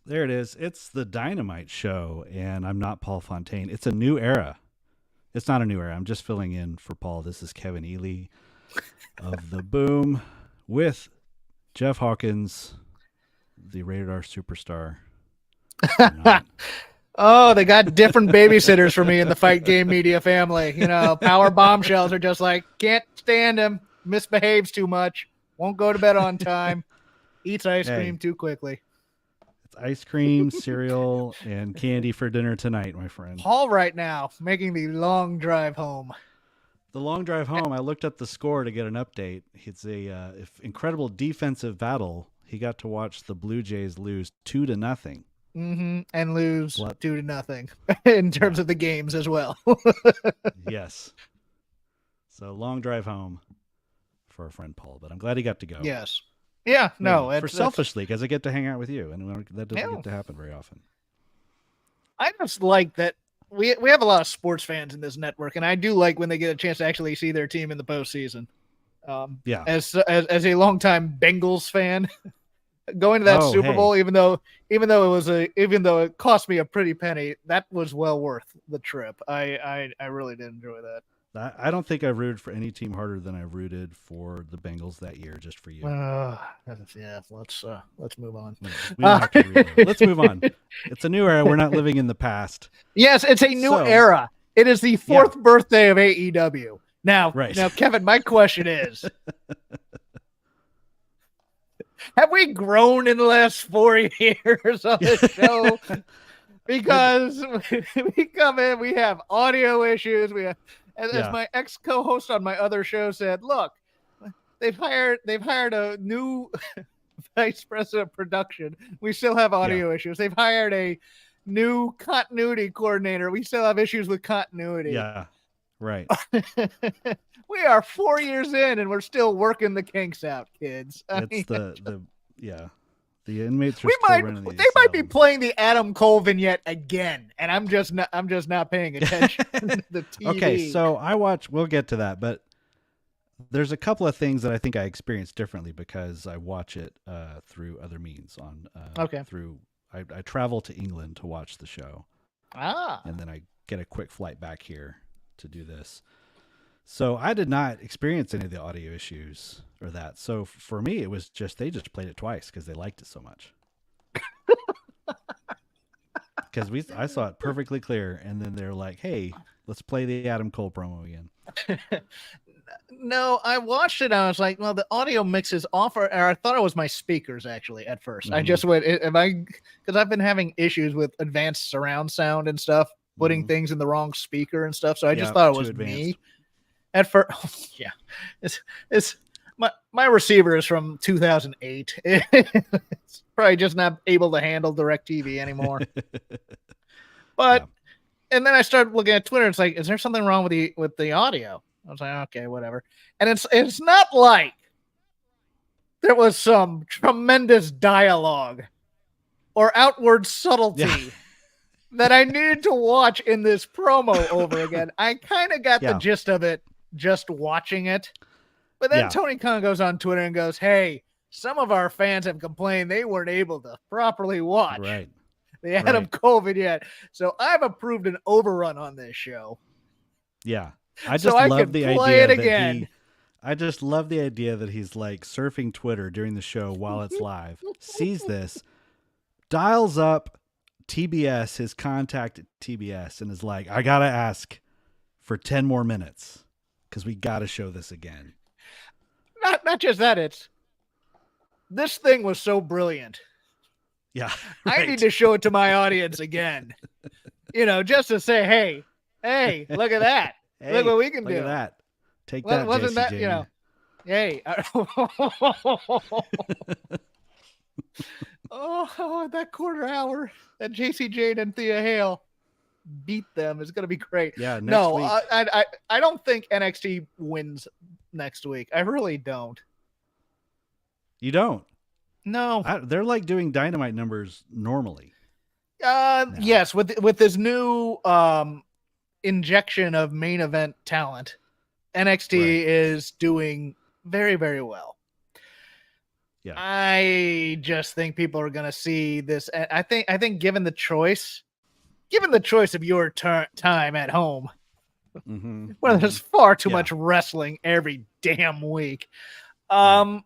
There it is. It's the Dynamite show, and I'm not Paul Fontaine. It's a new era. It's not a new era. I'm just filling in for Paul. This is Kevin Ely of The Boom with Jeff Hawkins, the Rated R superstar. Oh, they got different babysitters for me in the Fight Game Media family. Power bombshells are just like, can't stand him, misbehaves too much, won't go to bed on time, eats ice cream too quickly. It's ice cream, cereal, and candy for dinner tonight, my friend. Paul right now making the long drive home. The long drive home, I looked up the score to get an update. It's a incredible defensive battle. He got to watch the Blue Jays lose 2-0. And lose 2-0 in terms of the games as well. Yes. So long drive home for our friend Paul, but I'm glad he got to go. Yes. Yeah. No. For selfishly, because I get to hang out with you, and that doesn't get to happen very often. I just like that we have a lot of sports fans in this network, and I do like when they get a chance to actually see their team in the postseason. As a longtime Bengals fan. Going to that Super Bowl, even though it cost me a pretty penny, that was well worth the trip. I really did enjoy that. I don't think I've rooted for any team harder than I rooted for the Bengals that year, just for you. Let's move on. We don't have to let's move on. It's a new era. We're not living in the past. Yes, it's a new era. It is the fourth birthday of AEW. Now, Kevin, my question is. Have we grown in the last 4 years on this show? Because we come in, we have audio issues. We have, as my ex-co-host on my other show said, look, they've hired a new vice president of production. We still have audio issues. They've hired a new continuity coordinator. We still have issues with continuity. Yeah, right. We are 4 years in, and we're still working the kinks out, kids. The inmates are they might be playing the Adam Cole vignette again, and I'm just not paying attention to the TV. Okay, so we'll get to that, but there's a couple of things that I think I experience differently because I watch it through other means I travel to England to watch the show. And then I get a quick flight back here to do this. So I did not experience any of the audio issues or that. So for me, it was they just played it twice because they liked it so much. Because I saw it perfectly clear, and then they're like, "Hey, let's play the Adam Cole promo again." No, I watched it. And I was like, "Well, the audio mix is off." Or I thought it was my speakers actually at first. I just went, because I've been having issues with advanced surround sound and stuff, putting things in the wrong speaker and stuff. So I just thought it was me. At first, it's my receiver is from 2008. It's probably just not able to handle DirecTV anymore. But and then I started looking at Twitter. It's like, is there something wrong with the audio? I was like, okay, whatever. And it's not like there was some tremendous dialogue or outward subtlety that I needed to watch in this promo over again. I kind of got the gist of it just watching it. But then Tony Khan goes on Twitter and goes, hey, some of our fans have complained they weren't able to properly watch the Adam Cole vignette. So I've approved an overrun on this show. Yeah. I just love the idea that I just love the idea that he's like surfing Twitter during the show while it's live, sees this, dials up TBS, his contact at TBS, and is like, I got to ask for 10 more minutes because we got to show this again. Not just that, this thing was so brilliant. Yeah. Right. I need to show it to my audience again. Just to say, hey, look at that. Hey, look what we can do. Look at that. Take that, wasn't that, Jane. Hey. Oh, that quarter hour that JC Jane and Thea Hale beat them is going to be great. Yeah. Next week. I don't think NXT wins next week. I really don't. You don't? No. They're like doing Dynamite numbers normally. Yes, with this new injection of main event talent, NXT is doing very, very well. Yeah. I just think people are going to see this. I think given the choice of your time at home, where there's far too much wrestling every damn week. I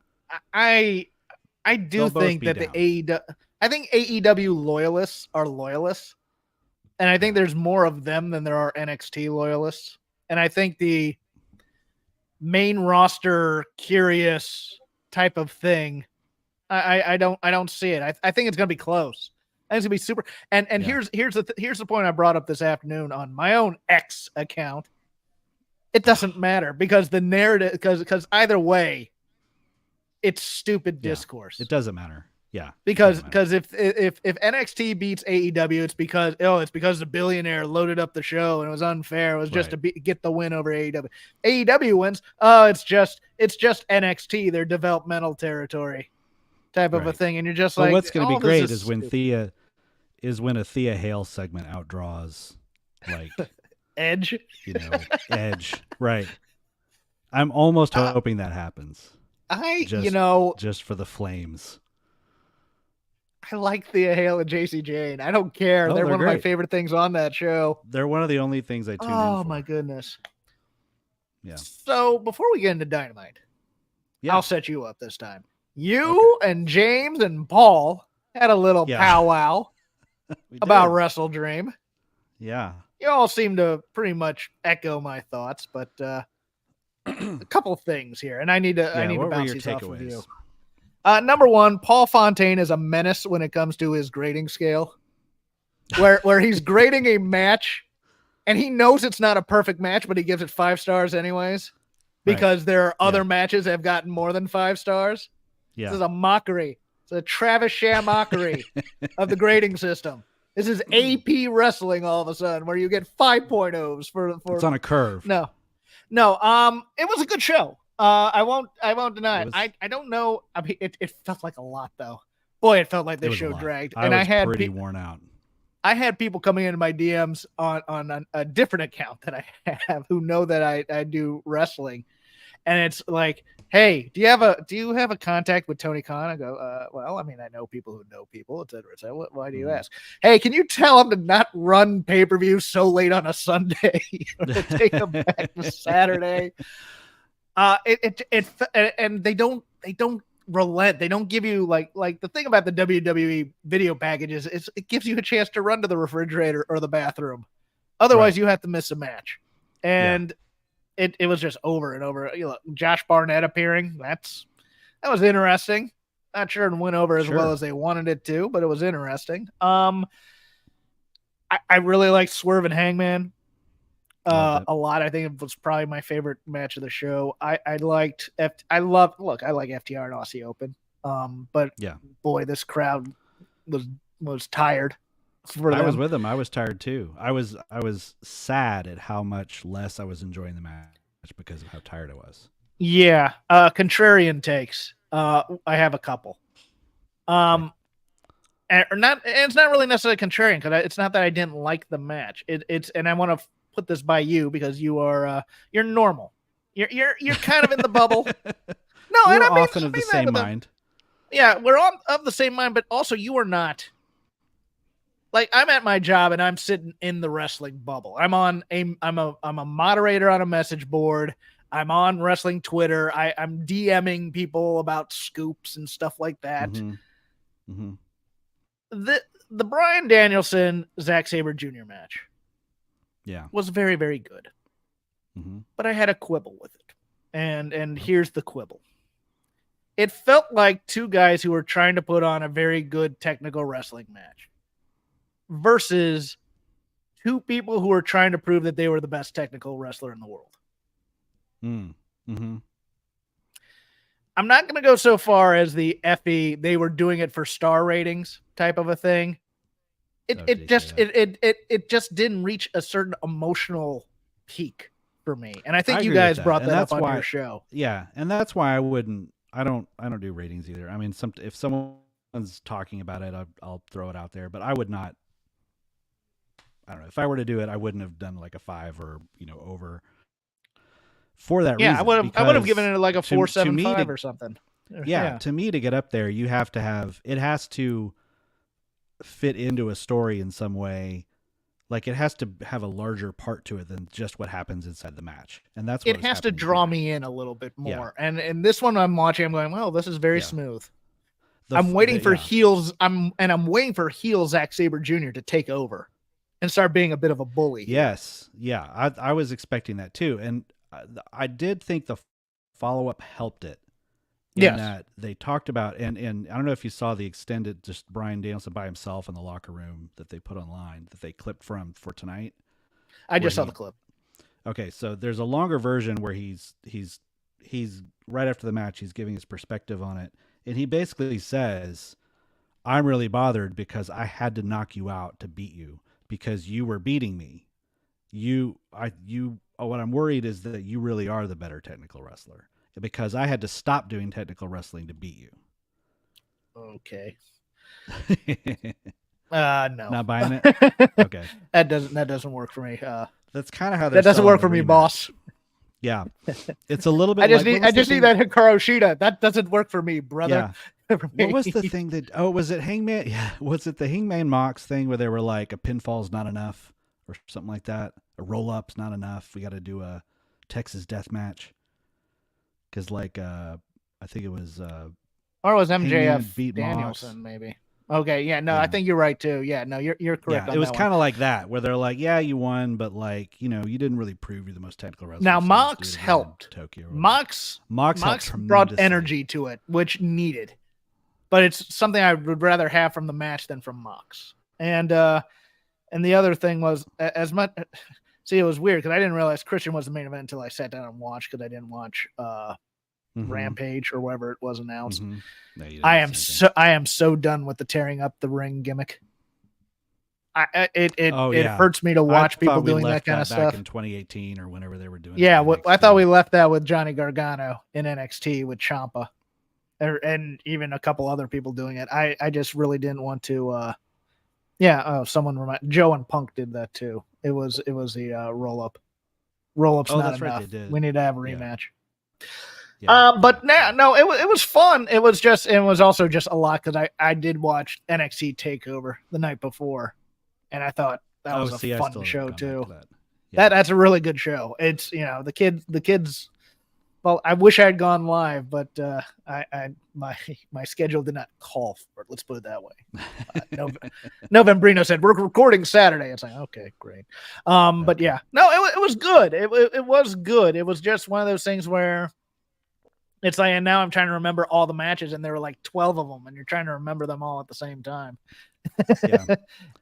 do think that I think AEW loyalists are loyalists, and I think there's more of them than there are NXT loyalists. And I think the main roster curious type of thing, I don't see it. I think it's gonna be close. I think it's gonna be super. And here's the point I brought up this afternoon on my own X account. It doesn't matter because the narrative, because either way, it's stupid discourse. It doesn't matter. Yeah. Because if NXT beats AEW, it's because the billionaire loaded up the show and it was unfair. It was just to get the win over AEW. AEW wins. Oh, it's just NXT, their developmental territory type of a thing. And you're just like, what's going to be great is when a Thea Hale segment outdraws like Edge. Edge. Right. I'm almost hoping that happens. Just for the flames. I like Thea Hale and JC Jane. I don't care. They're one of my favorite things on that show. They're one of the only things I tune in for. Oh my goodness. Yeah. So before we get into Dynamite, I'll set you up this time. You and James and Paul had a little powwow about Wrestle Dream. Yeah. You all seem to pretty much echo my thoughts, but a couple things here, and I need to bounce these off of you. Number one, Paul Fontaine is a menace when it comes to his grading scale, where he's grading a match, and he knows it's not a perfect match, but he gives it 5 stars anyways, because there are other matches that have gotten more than 5 stars. Yeah. This is a mockery. It's a Travis Sham mockery of the grading system. This is AP wrestling all of a sudden, where you get 5.0s for. It's on a curve. No. It was a good show. I won't deny it. I don't know. I mean, it felt like a lot though. Boy, it felt like this show dragged. And I had pretty worn out. I had people coming into my DMs on a different account that I have who know that I do wrestling, and it's like, hey, do you have a contact with Tony Khan? I go, well, I mean, I know people who know people, et cetera, et cetera. Why do you ask? Hey, can you tell him to not run pay-per-view so late on a Sunday or to take them back to Saturday? And they don't relent. They don't give you like the thing about the WWE video packages is it gives you a chance to run to the refrigerator or the bathroom. Otherwise, you have to miss a match. And it was just over and over. Josh Barnett appearing. That was interesting. Not sure it went over as well as they wanted it to, but it was interesting. I really liked Swerve and Hangman a lot. I think it was probably my favorite match of the show. I like FTR and Aussie Open. But boy, this crowd was tired. I was with them. I was tired too. I was sad at how much less I was enjoying the match because of how tired I was. Yeah. Contrarian takes. I have a couple. And it's not really necessarily contrarian because it's not that I didn't like the match. It's and I want to put this by you because you are you're normal. You're kind of in the bubble. No, we're often of the same mind. Yeah, we're all of the same mind, but also you are not. Like I'm at my job and I'm sitting in the wrestling bubble. I'm a moderator on a message board. I'm on wrestling Twitter. I'm DMing people about scoops and stuff like that. The Bryan Danielson Zack Sabre Jr. match, was very, very good. But I had a quibble with it, and here's the quibble. It felt like two guys who were trying to put on a very good technical wrestling match versus two people who were trying to prove that they were the best technical wrestler in the world. I'm not going to go so far as the FE, they were doing it for star ratings type of a thing. It just didn't reach a certain emotional peak for me. And I think you guys brought that up on your show. Yeah. And that's why I don't do ratings either. I mean, if someone's talking about it, I'll throw it out there, but I would not. I don't know. If I were to do it, I wouldn't have done like a 5 or over for that reason. I would have given it like a 4.75 or something. Yeah, to me, to get up there, you have to have, it has to fit into a story in some way. Like, it has to have a larger part to it than just what happens inside the match. And that's what it has to draw me in a little bit more. Yeah. And this one I'm watching, I'm going, well, this is very smooth. I'm waiting for heels. I'm waiting for heel Zack Sabre Jr. to take over and start being a bit of a bully. Yes. Yeah. I was expecting that too. And I did think the follow-up helped it. In that they talked about, and I don't know if you saw the extended, just Bryan Danielson by himself in the locker room that they put online, that they clipped from for tonight. I just saw the clip. Okay, so there's a longer version where he's right after the match, he's giving his perspective on it, and he basically says, "I'm really bothered because I had to knock you out to beat you because you were beating me. What I'm worried is that you really are the better technical wrestler." Because I had to stop doing technical wrestling to beat you. Okay. No. Not buying it? Okay. That doesn't work for me. That's kind of how that doesn't work for me, boss. Yeah. It's a little bit I just need that Hikaru Shida. That doesn't work for me, brother. Yeah. What was the thing was it Hangman? Yeah. Was it the Hangman Mox thing where they were like, a pinfall's not enough or something like that? A roll-up's not enough. We got to do a Texas death match. Because, I think it was... or it was MJF Danielson, maybe. Okay, yeah, no, I think you're right, too. Yeah, no, you're correct on it was kind of like that, where they're like, yeah, you won, but, you didn't really prove you're the most technical wrestler. Now, Mox helped. Mox brought energy to it, which needed. But it's something I would rather have from the match than from Mox. And the other thing was, as much... See, it was weird because I didn't realize Christian was the main event until I sat down and watched, because I didn't watch Rampage or wherever it was announced. No, I am so done with the tearing up the ring gimmick. It hurts me to watch people doing that kind of stuff. Back in 2018 or whenever they were doing. Yeah, I thought we left that with Johnny Gargano in NXT with Ciampa, and even a couple other people doing it. I just really didn't want to. Someone Joe and Punk did that too. It was the roll up. Roll up's not enough. Right, we need to have a rematch. But no, it was fun. It was also just a lot because I did watch NXT TakeOver the night before, and I thought that was a fun show too. That's a really good show. It's the kids. Well, I wish I had gone live, but my schedule did not call for it. Let's put it that way. Novembrino said we're recording Saturday. It's like, okay, great. But yeah, no, it was good. It was good. It was just one of those things where it's like, and now I'm trying to remember all the matches, and there were like 12 of them, and you're trying to remember them all at the same time. Yeah.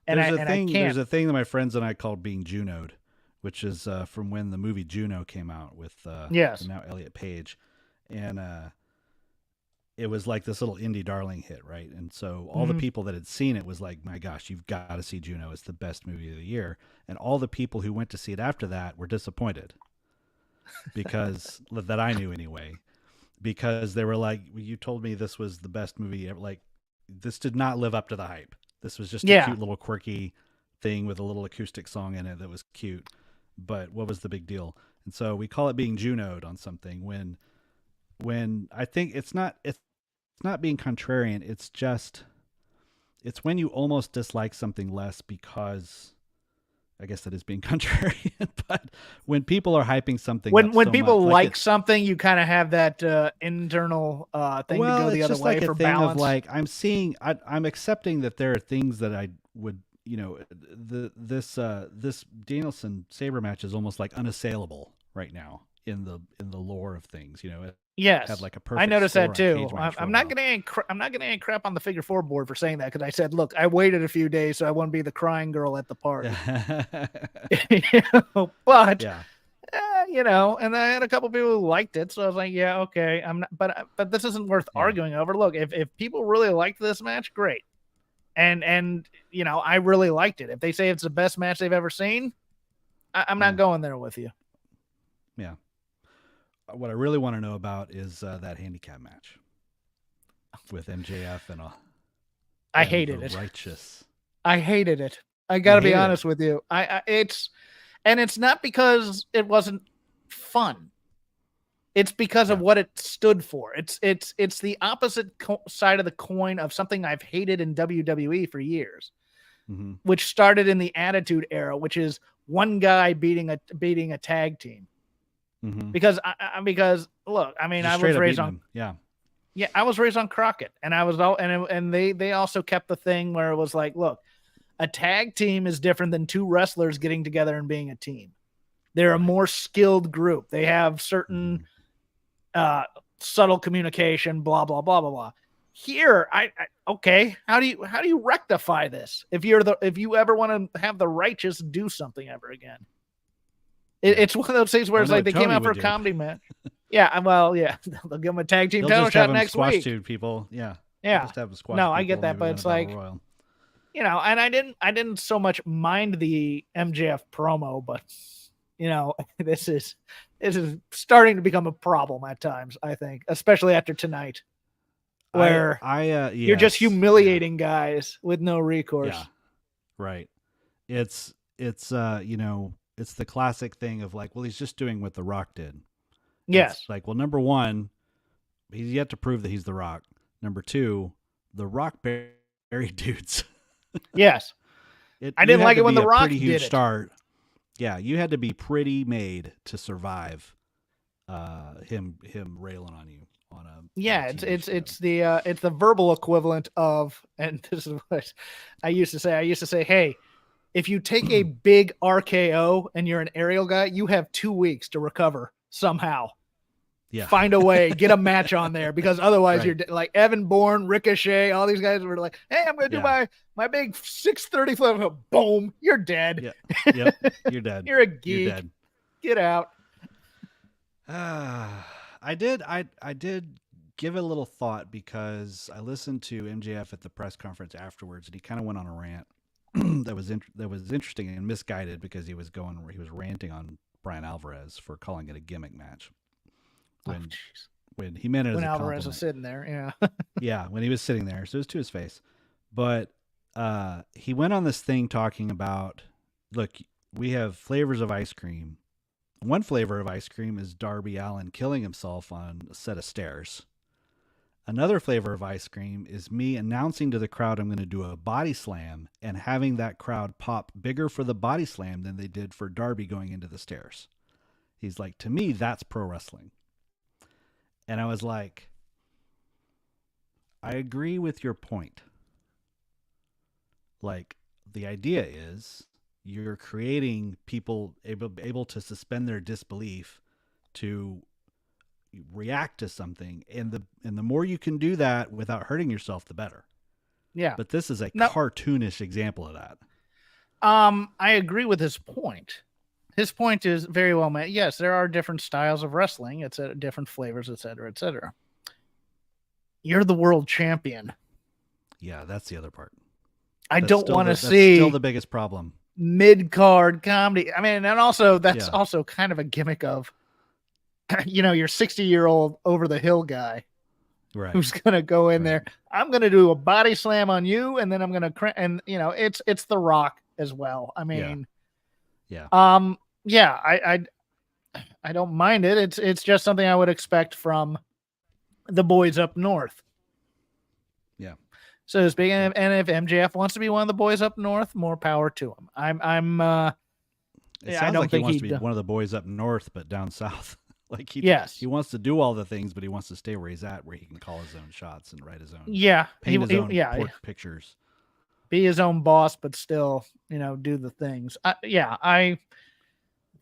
There's a thing that my friends and I called being Juno'd, which is from when the movie Juno came out with now Elliot Page. And it was like this little indie darling hit, right? And so all the people that had seen it was like, my gosh, you've got to see Juno. It's the best movie of the year. And all the people who went to see it after that were disappointed because that I knew anyway, because they were like, you told me this was the best movie ever. Like, this did not live up to the hype. This was just a cute little quirky thing with a little acoustic song in it that was cute. But what was the big deal? And so we call it being Juno'd on something when I think it's not being contrarian. It's when you almost dislike something less because I guess that is being contrarian, but when people are hyping something when people like something, you kind of have that internal thing to go the other way for balance. I'm accepting that there are things that I would, this Danielson Sabre match is almost like unassailable right now in the lore of things. Yes, had like a perfect. I noticed that too. I'm not getting any crap on the figure 4 board for saying that, because I said, look, I waited a few days so I wouldn't be the crying girl at the party. But and I had a couple people who liked it, so I was like, yeah, okay, I'm not, but this isn't worth arguing over. Look, if people really liked this match, great. And I really liked it. If they say it's the best match they've ever seen, I'm not going there with you. Yeah. What I really want to know about is that handicap match with MJF and I hated it. Righteous. I hated it. I got to be honest with you. It's not because it wasn't fun. It's because of what it stood for. It's the opposite side of the coin of something I've hated in WWE for years, which started in the Attitude Era, which is one guy beating a tag team. Because look, I mean, I was raised on I was raised on Crockett, and I was and they also kept the thing where it was like, look, a tag team is different than two wrestlers getting together and being a team. They're a more skilled group. They have certain subtle communication, blah, blah, blah, blah, blah. Here, okay. How do you rectify this? If you ever want to have the righteous do something ever again, it's one of those things where it's like they came out for a comedy match. Yeah, well, yeah, they'll give them a tag team title shot next week. Two people, yeah. Just have them squash. No, I get that, but it's like, and I didn't so much mind the MJF promo, but this is starting to become a problem at times, I think, especially after tonight, where you're just humiliating guys with no recourse. Yeah. Right. It's it's the classic thing of like, well, he's just doing what The Rock did. Yes. It's like, well, number one, he's yet to prove that he's The Rock. Number two, The Rock buried dudes. Yes. I didn't like it when The Rock did it. Start. Yeah, you had to be pretty made to survive him railing on you on a it's the verbal equivalent of, and this is what I used to say, hey, if you take a big RKO and you're an aerial guy, you have 2 weeks to recover somehow. Yeah. Find a way, get a match on there, because otherwise you're like Evan Bourne, Ricochet, all these guys were like, hey, I'm going to do my big 630 flip. Boom, you're dead. Yeah. Yep, you're dead. You're a geek. You're dead. Get out. I did give it a little thought because I listened to MJF at the press conference afterwards, and he kind of went on a rant that was interesting and misguided because he was ranting on Bryan Alvarez for calling it a gimmick match. When he meant it as a compliment. When Alvarez was sitting there, yeah. Yeah, when he was sitting there, so it was to his face. But he went on this thing talking about, look, we have flavors of ice cream. One flavor of ice cream is Darby Allin killing himself on a set of stairs. Another flavor of ice cream is me announcing to the crowd I'm going to do a body slam and having that crowd pop bigger for the body slam than they did for Darby going into the stairs. He's like, to me, that's pro wrestling. And I was like, I agree with your point. Like, the idea is you're creating people able to suspend their disbelief to react to something, and the more you can do that without hurting yourself, the better. Yeah. But this is a cartoonish example of that. I agree with his point. His point is very well made. Yes, there are different styles of wrestling. It's different flavors, et cetera, et cetera. You're the world champion. Yeah, that's the other part. I don't want to see still the biggest problem. Mid-card comedy. I mean, and also that's also kind of a gimmick of, your 60-year-old over the hill guy, right? Who's gonna go in there. I'm gonna do a body slam on you, and then I'm gonna it's The Rock as well. I mean, I don't mind it. It's just something I would expect from the boys up north. Yeah. So speaking of, and if MJF wants to be one of the boys up north, more power to him. It sounds like he wants to be one of the boys up north, but down south. Like he wants to do all the things, but he wants to stay where he's at, where he can call his own shots and write his own. Yeah. Paint his own pictures. Be his own boss, but still, do the things.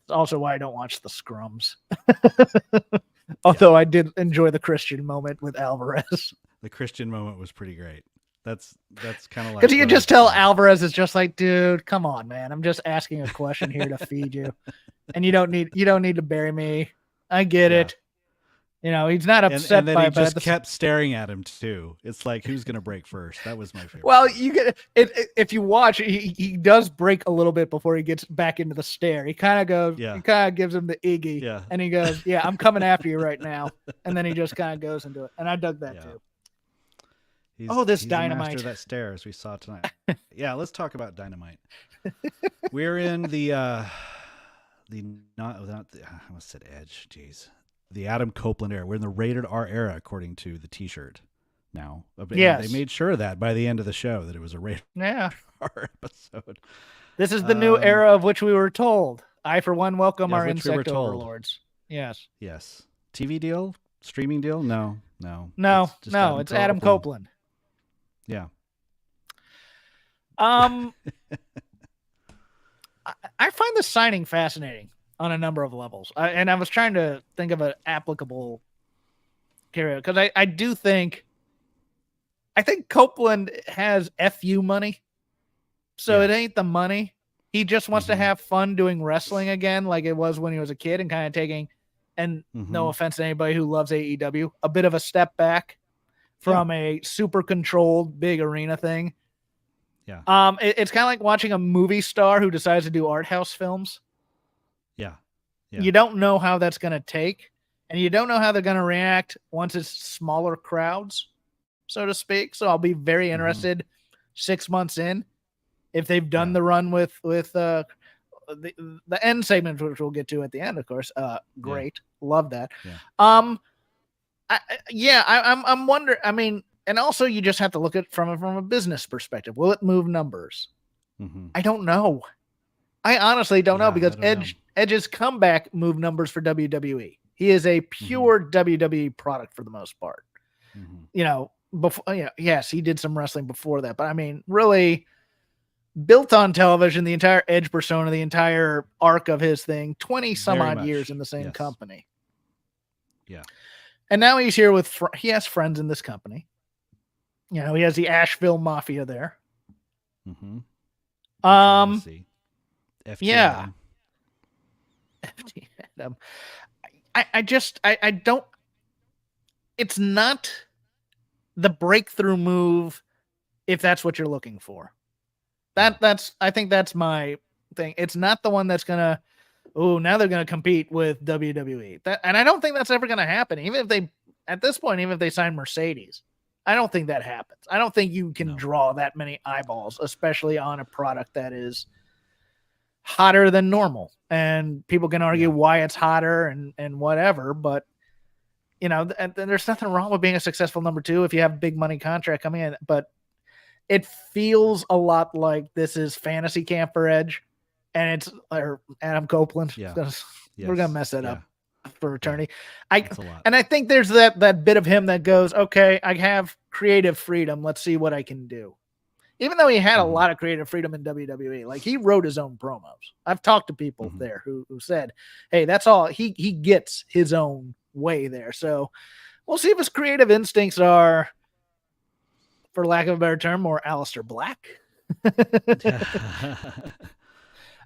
Also why I don't watch the scrums. Although I did enjoy the Christian moment with Alvarez. The Christian moment was pretty great. That's kind of like, because you can just tell Alvarez is just like, dude, come on, man. I'm just asking a question here to feed you, and you don't need to bury me. I get it. He's not upset and then he just kept staring at him too. It's like, who's gonna break first? That was my favorite. Well, you get it if you watch. He does break a little bit before he gets back into the stair. He kind of goes. Yeah. He kind of gives him the Iggy. And he goes, "Yeah, I'm coming after you right now." And then he just kind of goes into it. And I dug that too. This he's Dynamite. The master of that stair, as we saw tonight. Yeah, let's talk about Dynamite. We're in the I almost said Edge. Jeez. the Adam Copeland era. We're in the rated R era, according to the T-shirt. Now, yes, they made sure of that by the end of the show that it was a rated R episode. This is the new era of which we were told. I, for one, welcome our insect overlords. Yes. Yes. TV deal? Streaming deal? No. It's Adam Copeland. Yeah. I find the signing fascinating on a number of levels. And I was trying to think of an applicable carrier because I think Copeland has FU money. So it ain't the money. He just wants to have fun doing wrestling again, like it was when he was a kid, and kind of taking, and no offense to anybody who loves AEW, a bit of a step back from a super controlled big arena thing. Yeah. It's kind of like watching a movie star who decides to do art house films. Yeah. You don't know how that's going to take, and you don't know how they're going to react once it's smaller crowds, so to speak. So I'll be very interested 6 months in if they've done the run with the end segment, which we'll get to at the end, of course. Great. Love that. Yeah. I'm wondering, I mean, and also you just have to look at it from a business perspective. Will it move numbers? I don't know. I honestly don't know because Edge's comeback moved numbers for WWE. He is a pure WWE product for the most part. You know, before, yes, he did some wrestling before that, but I mean, really built on television, the entire Edge persona, the entire arc of his thing, 20 some odd years in the same company. Yeah. And now he's here with, he has friends in this company. You know, he has the Asheville Mafia there. FTN. FTN. I don't, it's not the breakthrough move if that's what you're looking for. I think that's my thing. It's not the one that's gonna, now they're gonna compete with WWE. And I don't think that's ever gonna happen. Even if they, at this point, even if they sign Mercedes, I don't think that happens. I don't think you can draw that many eyeballs, especially on a product that is hotter than normal. And people can argue why it's hotter and whatever, but you know, and there's nothing wrong with being a successful number two if you have a big money contract coming in, but it feels a lot like this is fantasy camp for Edge, and it's or Adam Copeland. Yeah. We're gonna mess that up for eternity. Yeah. I think there's that bit of him that goes, okay, I have creative freedom. Let's see what I can do. Even though he had a lot of creative freedom in WWE, like he wrote his own promos. I've talked to people there who said, hey, that's all he gets his own way there. So we'll see if his creative instincts are, for lack of a better term, more Aleister Black. I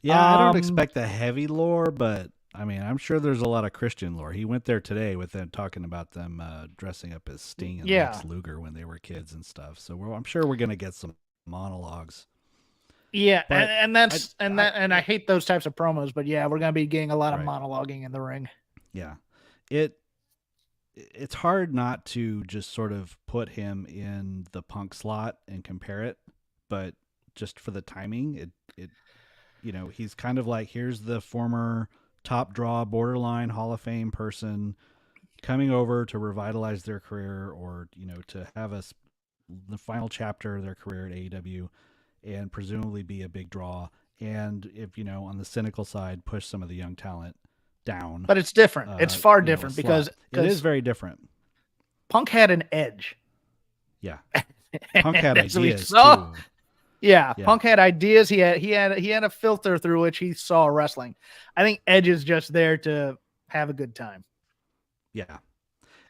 don't expect the heavy lore, but I mean, I'm sure there's a lot of Christian lore. He went there today with them talking about them dressing up as Sting and Lex Luger when they were kids and stuff. So I'm sure we're going to get some monologues. Yeah, but I hate those types of promos, but yeah, we're going to be getting a lot of monologuing in the ring. Yeah. It's hard not to just sort of put him in the Punk slot and compare it, but just for the timing, it you know, he's kind of like, here's the former top draw, borderline Hall of Fame person coming over to revitalize their career, or, you know, to have the final chapter of their career at AEW and presumably be a big draw. And if, you know, on the cynical side, push some of the young talent down. But it's different. It's far different because it is very different. Punk had an edge. Yeah. Punk had ideas too. Yeah, Punk had ideas. He had a filter through which he saw wrestling. I think Edge is just there to have a good time. Yeah.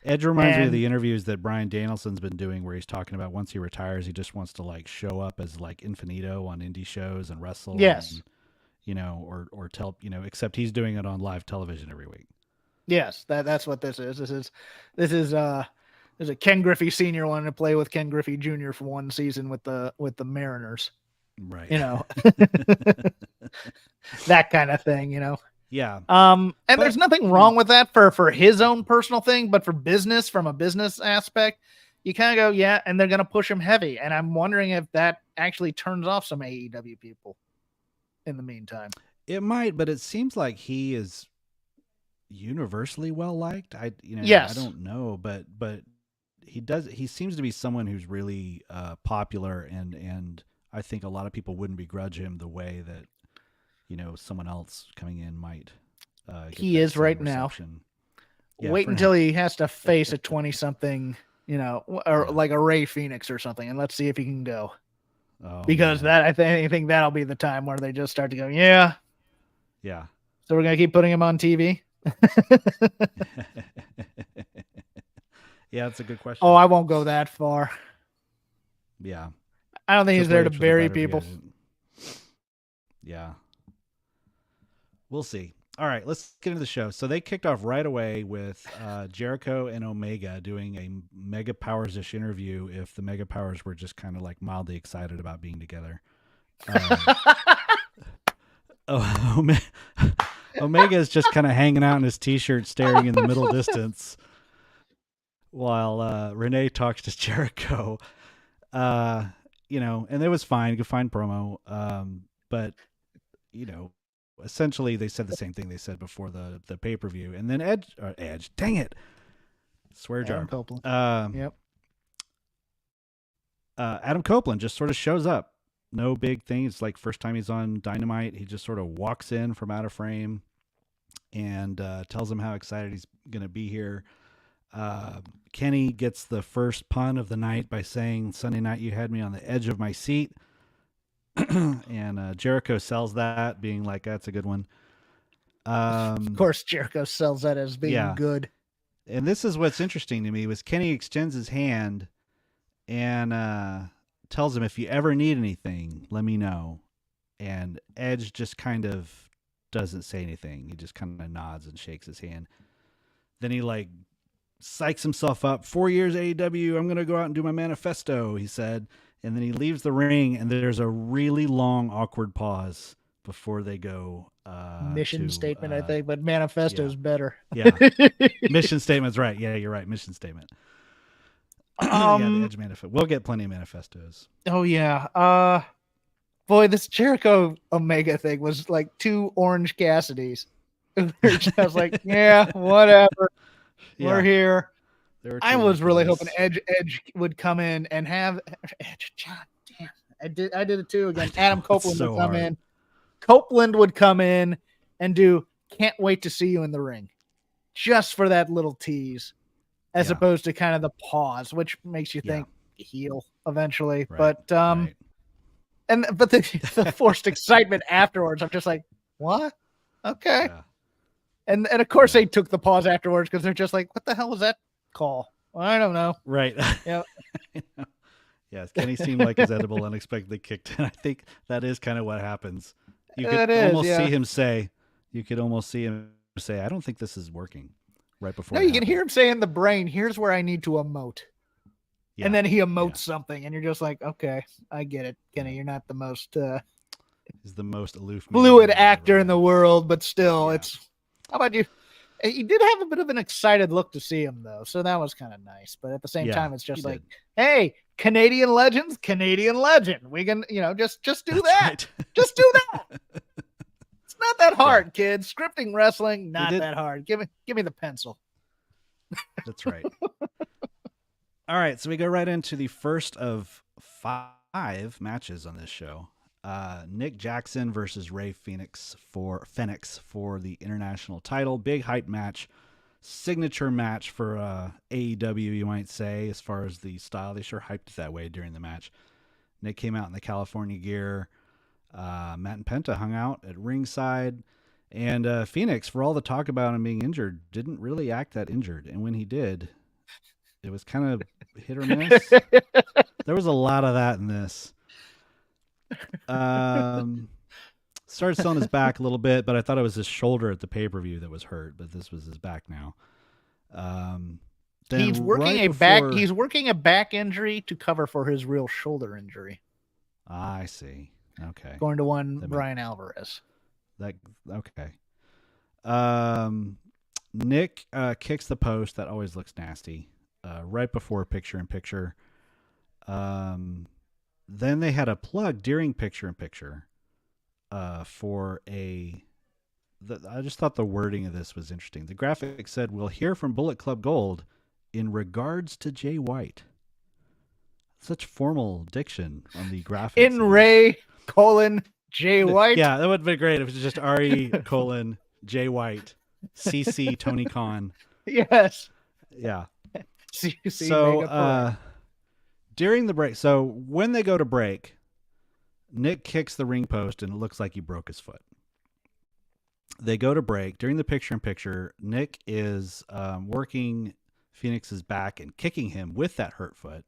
Edge reminds me of the interviews that Bryan Danielson's been doing where he's talking about once he retires, he just wants to like show up as like Infinito on indie shows and wrestle. Yes. And, you know, or tell, you know, except he's doing it on live television every week. Yes, that's what this is. This is there's a Ken Griffey Sr. wanting to play with Ken Griffey Jr. for one season with the Mariners. Right. You know, that kind of thing, you know? Yeah. And there's nothing wrong with that for his own personal thing, but for business, from a business aspect, you kind of go, yeah, and they're going to push him heavy. And I'm wondering if that actually turns off some AEW people in the meantime. It might, but it seems like he is universally well liked. Yes. I don't know, but he seems to be someone who's really popular, and I think a lot of people wouldn't begrudge him the way that someone else coming in might get he that is same right reception. now. Wait until he has to face a 20-something, or like a Rey Fenix or something, and let's see if he can go. Oh, because man. I think that'll be the time where they just start to go, yeah. So we're gonna keep putting him on TV. Yeah, that's a good question. Oh, I won't go that far. Yeah, I don't think he's there to bury people. Yeah, we'll see. All right, let's get into the show. So they kicked off right away with Jericho and Omega doing a Mega Powers-ish interview if the Mega Powers were just kind of like mildly excited about being together. Omega is just kind of hanging out in his t-shirt staring in the middle distance while Renee talks to Jericho. And it was fine. Good fine promo. But essentially they said the same thing they said before the pay-per-view. And then Edge, dang it. Swear jar. Adam Copeland. Yep. Adam Copeland just sort of shows up. No big thing. It's like first time he's on Dynamite. He just sort of walks in from out of frame and tells him how excited he's going to be here. Kenny gets the first pun of the night by saying, "Sunday night you had me on the edge of my seat." And Jericho sells that, being like, that's a good one. Of course, Jericho sells that as being good. And this is what's interesting to me was Kenny extends his hand and tells him, if you ever need anything, let me know. And Edge just kind of doesn't say anything. He just kind of nods and shakes his hand. Then he like psychs himself up. 4 years AEW, I'm going to go out and do my manifesto, he said. And then he leaves the ring, and there's a really long, awkward pause before they go. Mission statement, I think, but manifesto is better. Yeah. Mission statement's right. Yeah, you're right. Mission statement. The Edge manifesto. We'll get plenty of manifestos. Oh, yeah. Boy, this Jericho Omega thing was like two Orange Cassidys. They're just like, yeah, whatever. Yeah. We're here. I was really hoping Edge would come in and have Edge. God damn, I did it too again. Adam Copeland would come in. Copeland would come in and do "Can't wait to see you in the ring," just for that little tease, as opposed to kind of the pause, which makes you think heel eventually. Right. But but the forced excitement afterwards, I'm just like, what? Okay. Yeah. And of course they took the pause afterwards because they're just like, what the hell was that call? Well, I don't know. Right. Yeah. Yes. Kenny seemed like his edible unexpectedly kicked in. I think that is kind of what happens. You could almost see him say, I don't think this is working right before. No, you can hear him say in the brain, here's where I need to emote. Yeah. And then he emotes something and you're just like, okay, I get it. Kenny, you're not the most, he's the most aloof, fluid actor in the world, but still it's, how about you? He did have a bit of an excited look to see him, though, so that was kind of nice. But at the same time, it's just like, hey, Canadian legend. We can, just do that. Right. Just do that. It's not that hard, kids. Scripting wrestling, not that hard. Give me the pencil. That's right. All right, so we go right into the first of 5 matches on this show. Nick Jackson versus Rey Fenix for the international title. Big hype match, signature match for AEW, you might say, as far as the style. They sure hyped it that way during the match. Nick came out in the California gear. Matt and Penta hung out at ringside. And Phoenix, for all the talk about him being injured, didn't really act that injured. And when he did, it was kind of hit or miss. There was a lot of that in this. Started selling his back a little bit, but I thought it was his shoulder at the pay-per-view that was hurt, but this was his back now. He's working a back injury to cover for his real shoulder injury. I see. Okay. Going to Brian Alvarez. Okay. Nick kicks the post. That always looks nasty. Right before picture-in-picture. Then they had a plug during picture-in-picture for a I just thought the wording of this was interesting. The graphic said, "We'll hear from Bullet Club Gold in regards to Jay White." Such formal diction on the graphics. In Rey Jay White. Yeah, that would have been great if it was just RE Jay White, CC Tony Khan. Yes. Yeah. CC so during the break, so when they go to break, Nick kicks the ring post and it looks like he broke his foot. They go to break. During the picture-in-picture, Nick is working Fenix's back and kicking him with that hurt foot.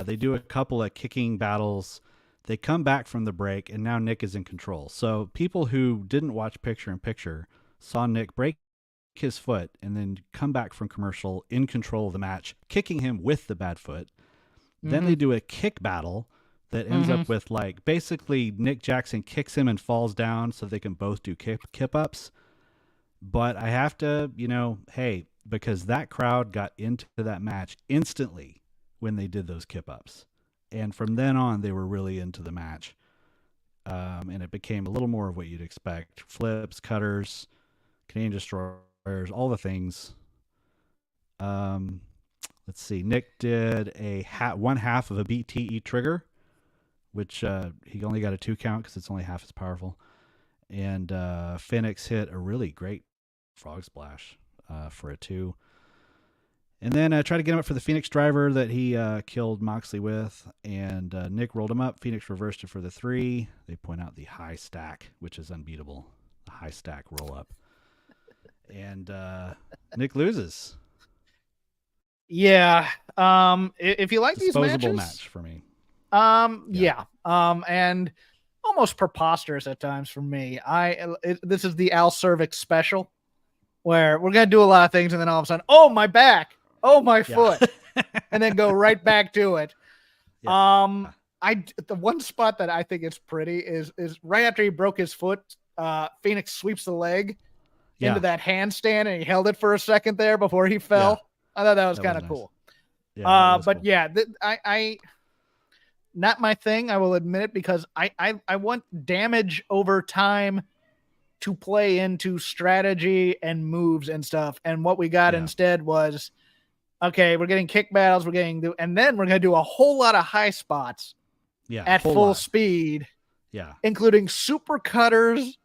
They do a couple of kicking battles. They come back from the break, and now Nick is in control. So people who didn't watch picture-in-picture saw Nick break his foot and then come back from commercial in control of the match, kicking him with the bad foot. Mm-hmm. Then they do a kick battle that ends up with, like, basically Nick Jackson kicks him and falls down so they can both do kip-ups. But I have to, hey, because that crowd got into that match instantly when they did those kip-ups. And from then on, they were really into the match. And it became a little more of what you'd expect. Flips, cutters, Canadian destroyers, all the things. Let's see. Nick did one half of a BTE trigger, which he only got a 2 count because it's only half as powerful. And Fenix hit a really great frog splash for a 2. And then tried to get him up for the Phoenix driver that he killed Moxley with. And Nick rolled him up. Phoenix reversed it for the 3. They point out the high stack, which is unbeatable. The high stack roll up. And Nick loses. Yeah. If you like Disposable these matches, match for me. Yeah. And almost preposterous at times for me. This is the Al Cervix special where we're going to do a lot of things and then all of a sudden, oh, my back. Oh, my foot. And then go right back to it. Yeah. The one spot that I think is pretty is right after he broke his foot, Phoenix sweeps the leg into that handstand and he held it for a second there before he fell. Yeah. I thought that was kind of nice. Cool. Yeah, but cool. Yeah, I not my thing. I will admit it because I want damage over time to play into strategy and moves and stuff. And what we got instead was, okay, we're getting kick battles, and then we're going to do a whole lot of high spots at full speed. Yeah. Including super cutters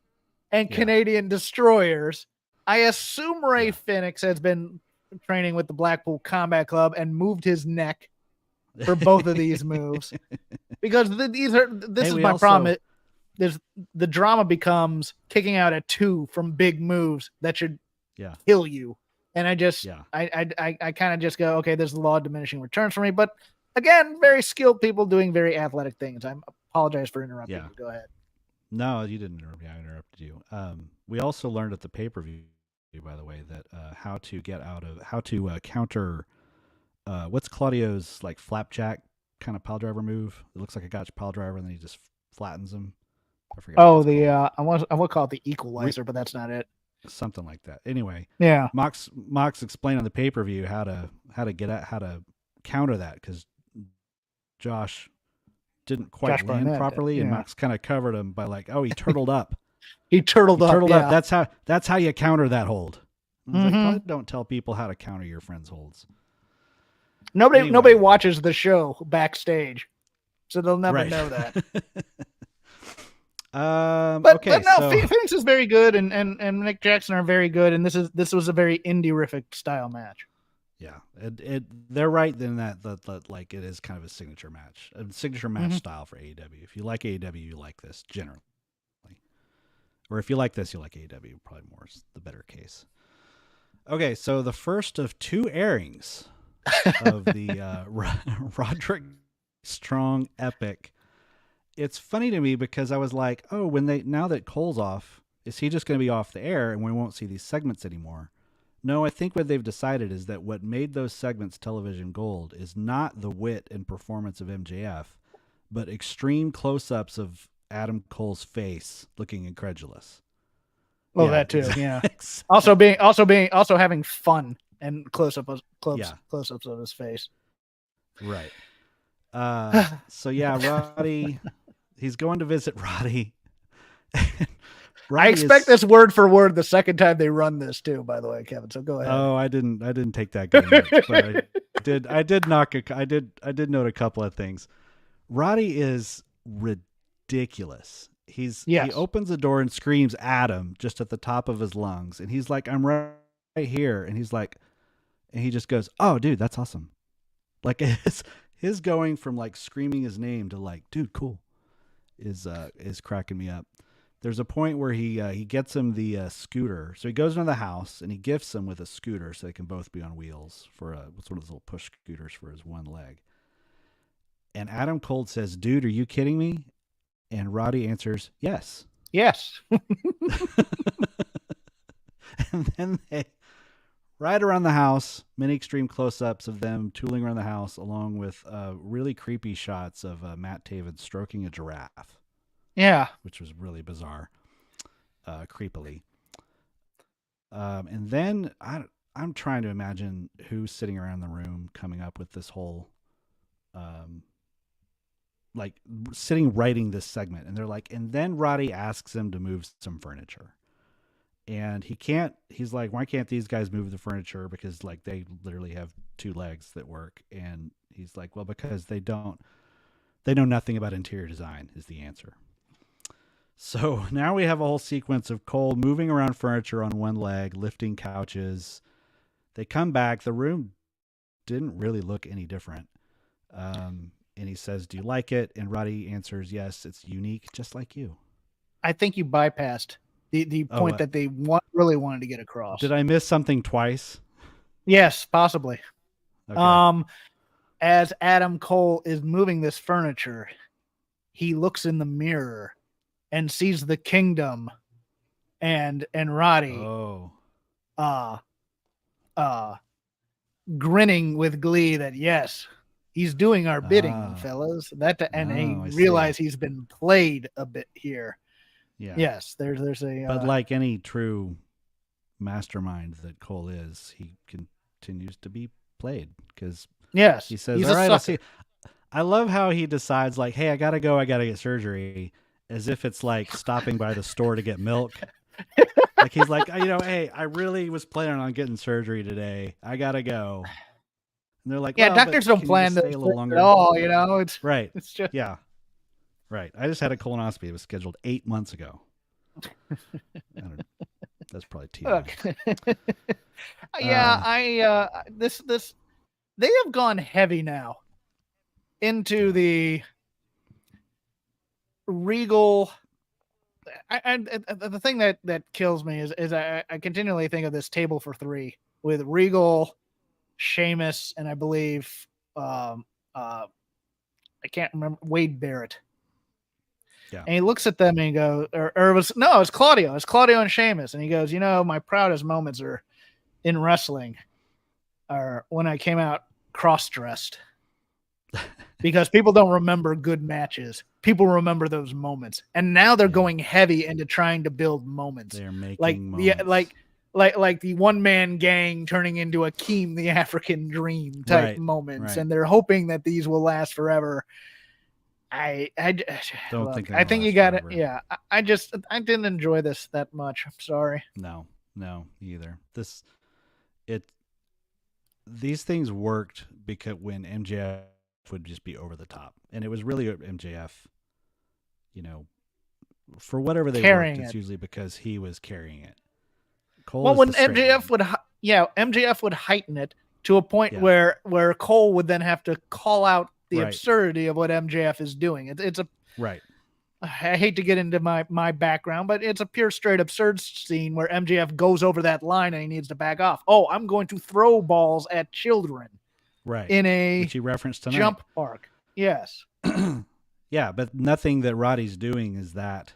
and Canadian destroyers. I assume Rey Fenix has been training with the Blackpool Combat Club and moved his neck for both of these moves because this is my problem. The drama becomes kicking out at 2 from big moves that should kill you. And I just, I kind of just go, okay, there's the law of diminishing returns for me. But again, very skilled people doing very athletic things. I apologize for interrupting you. Go ahead. No, you didn't interrupt me. I interrupted you. We also learned at the pay-per-view, by the way, that how to counter what's Claudio's like flapjack kind of pile driver move. It looks like a gotch pile driver, and then he just flattens him. I forget. I want to call it the equalizer, but that's not it. Something like that. Anyway, yeah. Mox explained on the pay-per-view how to counter that because Josh didn't quite land properly, and Mox kind of covered him by like, oh, he turtled up. He turtled up. That's how you counter that hold. Like, don't tell people how to counter your friend's holds. Nobody watches the show backstage, so they'll never know that. But Phoenix is very good, and Nick Jackson are very good, and this was a very indie-rific style match. Yeah, they're right in that like it is kind of a signature match style for AEW. If you like AEW, you like this generally, or if you like this, you like AEW. Probably more is the better case. Okay, so the first of 2 airings of the Roderick Strong epic. It's funny to me because I was like, oh, now that Cole's off, is he just going to be off the air and we won't see these segments anymore? No, I think what they've decided is that what made those segments television gold is not the wit and performance of MJF, but extreme close-ups of Adam Cole's face looking incredulous. Oh, that too. Yeah. Exactly. Also having fun and close-ups of his face. Right. So yeah, Roddy, he's going to visit Roddy. I expect this word for word the second time they run this too, by the way, Kevin. So go ahead. Oh, I didn't take that good much, but I did note a couple of things. Roddy is ridiculous. He opens the door and screams at him just at the top of his lungs, and he's like, "I'm right here," and he's like, and he just goes, "Oh, dude, that's awesome." Like his going from like screaming his name to like, "Dude, cool," is cracking me up. There's a point where he gets him the scooter, so he goes into the house and he gifts him with a scooter so they can both be on wheels for what's one of those little push scooters for his one leg. And Adam Cole says, "Dude, are you kidding me?" And Roddy answers, "Yes." Yes. And then they ride around the house, many extreme close-ups of them tooling around the house, along with really creepy shots of Matt Taven stroking a giraffe. Yeah. Which was really bizarre, creepily. And then I'm trying to imagine who's sitting around the room coming up with this whole like sitting writing this segment, and they're like, and then Roddy asks him to move some furniture, and he's like, why can't these guys move the furniture, because like they literally have two legs that work, and he's like, well, because they know nothing about interior design is the answer. So now we have a whole sequence of Cole moving around furniture on one leg, lifting couches. They come back, the room didn't really look any different. And he says, "Do you like it?" And Roddy answers, "Yes, it's unique, just like you." I think you bypassed the point that they really wanted to get across. Did I miss something twice? Yes, possibly. Okay. As Adam Cole is moving this furniture, he looks in the mirror and sees the Kingdom and Roddy grinning with glee that yes, he's doing our bidding, fellas. And he realized he's been played a bit here. Yeah. Yes, there's a but like any true mastermind that Cole is, he continues to be played, because yes, he says, "All right, I'll see." I love how he decides, like, "Hey, I gotta go. I gotta get surgery," as if it's like stopping by the store to get milk. Like he's like, "Hey, I really was planning on getting surgery today. I gotta go." And they're like, "Yeah, well, doctors don't plan to stay a little longer at all. It's right. It's just right. I just had a colonoscopy. It was scheduled 8 months ago. That's probably TMI. This they have gone heavy now into the Regal. The thing that kills me is I continually think of this table for three with Regal, Sheamus, and I believe I can't remember, Wade Barrett. Yeah. And he looks at them and he goes, it's Claudio. It's Claudio and Sheamus. And he goes, my proudest moments are in wrestling or when I came out cross-dressed. Because people don't remember good matches. People remember those moments. And now they're going heavy into trying to build moments. They're making moments. Like the one-man gang turning into Akeem the African Dream type moments. And they're hoping that these will last forever. I think you got it. Yeah. I didn't enjoy this that much. I'm sorry. No, either. These things worked because when MJF would just be over the top, and it was really MJF, for whatever they worked, it's usually because he was carrying it. Cole when MJF would heighten it to a point where Cole would then have to call out the absurdity of what MJF is doing. It's a right. I hate to get into my background, but it's a pure straight absurd scene where MJF goes over that line and he needs to back off. Oh, I'm going to throw balls at children. Right. In a which he referenced tonight. Jump park. Yes. Yeah, but nothing that Roddy's doing is that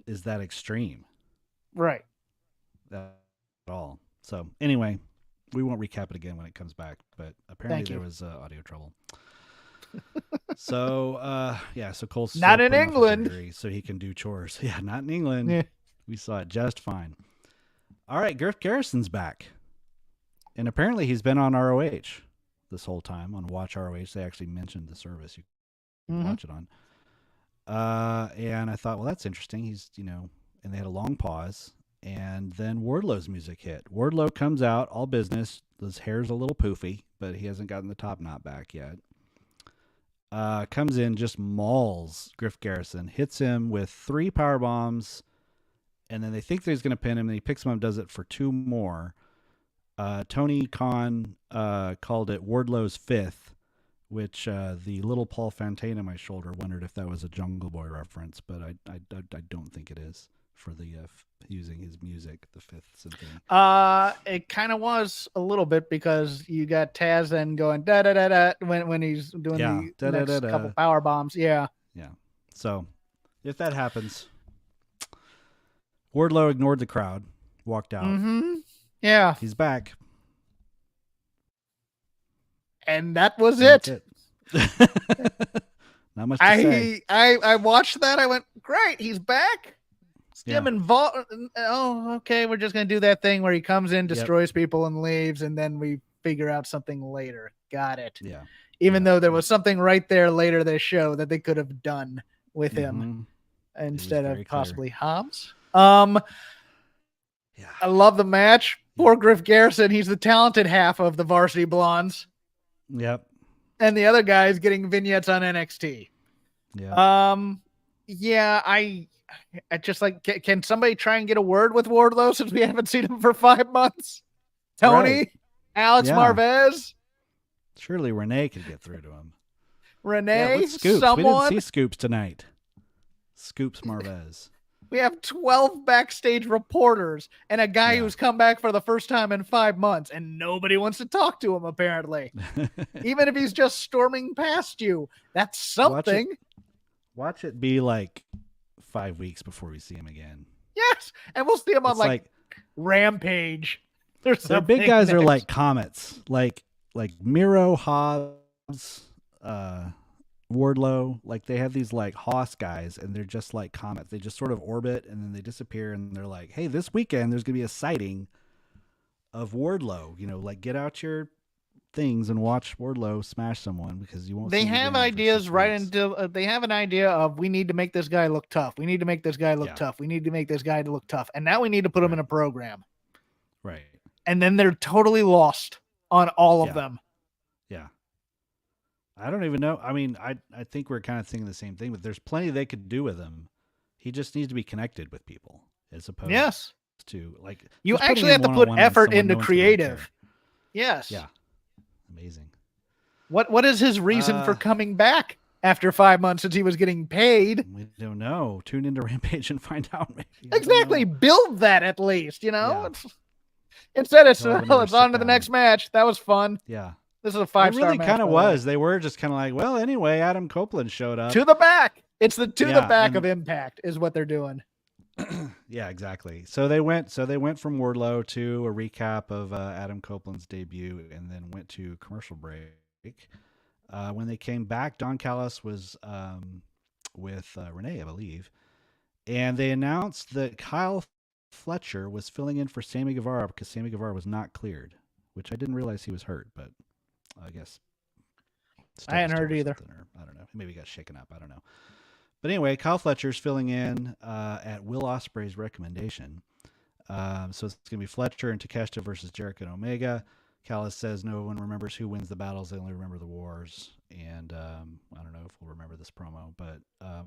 extreme. Right. At all. So anyway, we won't recap it again when it comes back, but apparently there was audio trouble. So so Cole's not in England, so he can do chores. Yeah, not in England. Yeah. We saw it just fine. All right, Griff Garrison's back, and apparently he's been on ROH this whole time on Watch ROH. They actually mentioned the service you can watch it on. And I thought, well, that's interesting. He's and they had a long pause, and then Wardlow's music hit. Wardlow comes out, all business. His hair's a little poofy, but he hasn't gotten the top knot back yet. Comes in, just mauls Griff Garrison, hits him with 3 power bombs, and then they think that he's going to pin him, and he picks him up, does it for 2 more. Tony Khan called it Wardlow's 5th, which the little Paul Fontaine on my shoulder wondered if that was a Jungle Boy reference, but I don't think it is for the using his music, the 5th symphony. It kind of was a little bit, because you got Taz then going da da da da when he's doing the next couple power bombs. Yeah. So if that happens, Wardlow ignored the crowd, walked out. Mm-hmm. Yeah, he's back, and that was it. Not much to say. I watched that. I went, great, he's back. Him involved. Oh, okay. We're just gonna do that thing where he comes in, destroys people, and leaves, and then we figure out something later. Got it. Yeah. Even though there was something right there later this show that they could have done with him instead of possibly Hobbs. I love the match. Poor Griff Garrison. He's the talented half of the Varsity Blondes. Yep. And the other guy's getting vignettes on NXT. Yeah. I just like, can somebody try and get a word with Wardlow since we haven't seen him for 5 months? Tony, Alex Marvez. Surely Renee could get through to him. Renee, Scoops. Someone. We didn't see Scoops tonight. Scoops Marvez. We have 12 backstage reporters and a guy who's come back for the first time in 5 months, and nobody wants to talk to him, apparently. Even if he's just storming past you, that's something. Watch it be like 5 weeks before we see him again. Yes, and we'll see him on like Rampage. Their big guys are like comets, like Miro, Hobbs, Wardlow. Like they have these like Hoss guys, and they're just like comets. They just sort of orbit and then they disappear. And they're like, "Hey, this weekend there's gonna be a sighting of Wardlow. You know, like get out your things and watch Wardlow smash someone because you won't." They have ideas right until they have an idea of, we need to make this guy look tough. We need to make this guy look tough. We need to make this guy look tough. And now we need to put him in a program. Right. And then they're totally lost on all of them. Yeah. I don't even know. I mean, I think we're kind of thinking the same thing, but there's plenty they could do with him. He just needs to be connected with people as opposed to like, you actually have to put effort into creative. Yes. Yeah. Amazing. What is his reason for coming back after 5 months since he was getting paid? We don't know. Tune into Rampage and find out. Maybe. Exactly. Build that at least, you know? Yeah. Instead, it's on to the next match. That was fun. Yeah. This is a 5-star match. It really kind of was. They were just kind of like, well, anyway, Adam Copeland showed up. To the back. It's the back of Impact is what they're doing. Yeah, exactly. So they went from Wardlow to a recap of Adam Copeland's debut, and then went to commercial break. When they came back, Don Callis was with Renee, I believe, and they announced that Kyle Fletcher was filling in for Sammy Guevarra because Sammy Guevarra was not cleared, which I didn't realize he was hurt, but I guess I hadn't heard either. Or, I don't know. Maybe he got shaken up. I don't know. But anyway, Kyle Fletcher's filling in at Will Ospreay's recommendation. So it's going to be Fletcher and Takeshita versus Jericho and Omega. Callis says no one remembers who wins the battles. They only remember the wars. And I don't know if we'll remember this promo. But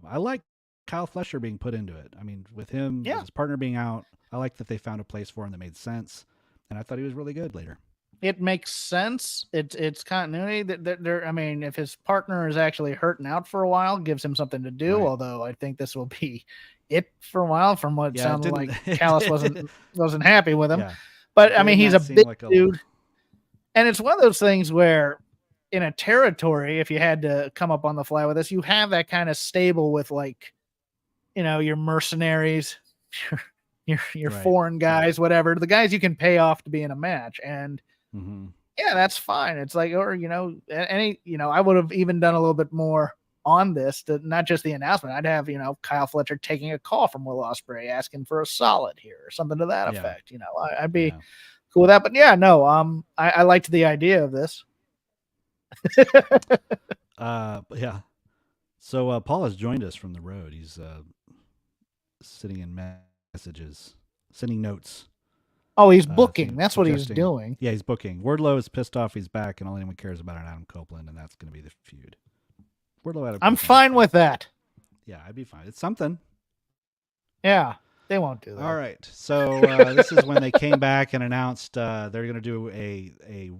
I like Kyle Fletcher being put into it. I mean, with him, with his partner being out, I like that they found a place for him that made sense. And I thought he was really good later. It makes sense. It's continuity. I mean, if his partner is actually hurting out for a while, gives him something to do. Right. Although I think this will be it for a while, from what sounded like Callis wasn't happy with him. Yeah. But I mean, he's a big dude, and it's one of those things where, in a territory, if you had to come up on the fly with this, you have that kind of stable with, like, you know, your mercenaries, your foreign guys, whatever, the guys you can pay off to be in a match. And yeah, that's fine. It's like, or, you know, I would have even done a little bit more on this, to not just the announcement. I'd have, you know, Kyle Fletcher taking a call from Will Ospreay asking for a solid here or something to that effect. You know, I'd be cool with that. But yeah, no, I liked the idea of this. Yeah. So Paul has joined us from the road. He's sitting in messages, sending notes. Oh, he's booking. That's what he's doing. Yeah, he's booking. Wardlow is pissed off he's back, and all anyone cares about is Adam Copeland, and that's going to be the feud. I'm fine with that. Yeah, I'd be fine. It's something. Yeah, they won't do that. All right. So this is when they came back and announced they're going to do a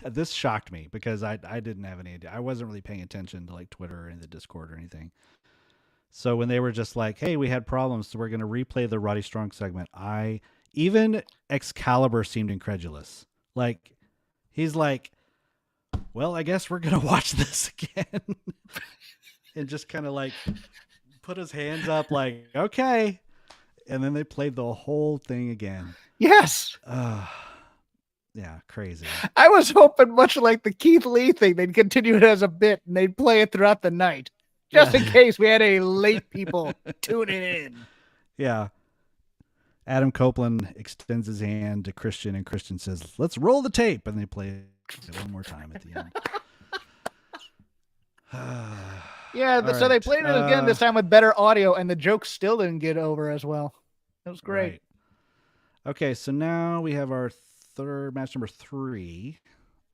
this shocked me because I didn't have any idea. I wasn't really paying attention to like Twitter or the Discord or anything. So when they were just like, hey, we had problems, so we're going to replay the Roddy Strong segment. Even Excalibur seemed incredulous. Like, he's like, well, I guess we're going to watch this again. And just kind of like put his hands up like, okay. And then they played the whole thing again. Yes. Yeah, crazy. I was hoping, much like the Keith Lee thing, they'd continue it as a bit and they'd play it throughout the night. Just in case we had any late people tuning in. Yeah. Adam Copeland extends his hand to Christian, and Christian says, let's roll the tape. And they play it one more time at the end. So they played it again this time with better audio, and the joke still didn't get over as well. It was great. Right. Okay, so now we have our match number 3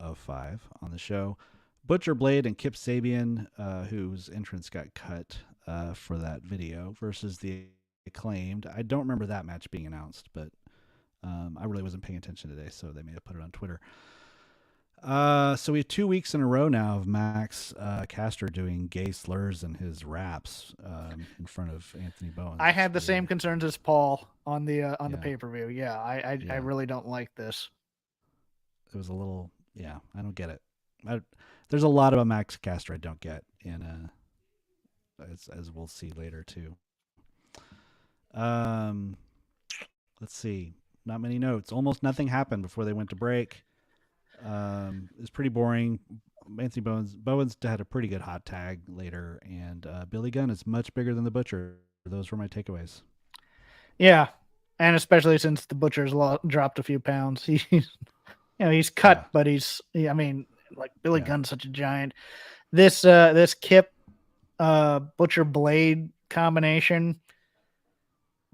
of 5 on the show. Butcher Blade and Kip Sabian, whose entrance got cut for that video, versus the Acclaimed. I don't remember that match being announced, but I really wasn't paying attention today, so they may have put it on Twitter. So we have 2 weeks in a row now of Max Caster doing gay slurs in his raps in front of Anthony Bowen. I had the same concerns as Paul on the pay-per-view. Yeah, I really don't like this. It was a little, I don't get it. There's a lot about Max Caster I don't get, and as we'll see later too. Let's see. Not many notes. Almost nothing happened before they went to break. It was pretty boring. Anthony Bowens had a pretty good hot tag later, and Billy Gunn is much bigger than the Butcher. Those were my takeaways. Yeah, and especially since the Butcher's dropped a few pounds. He's cut, but Billy Gunn's such a giant. This Kip Butcher Blade combination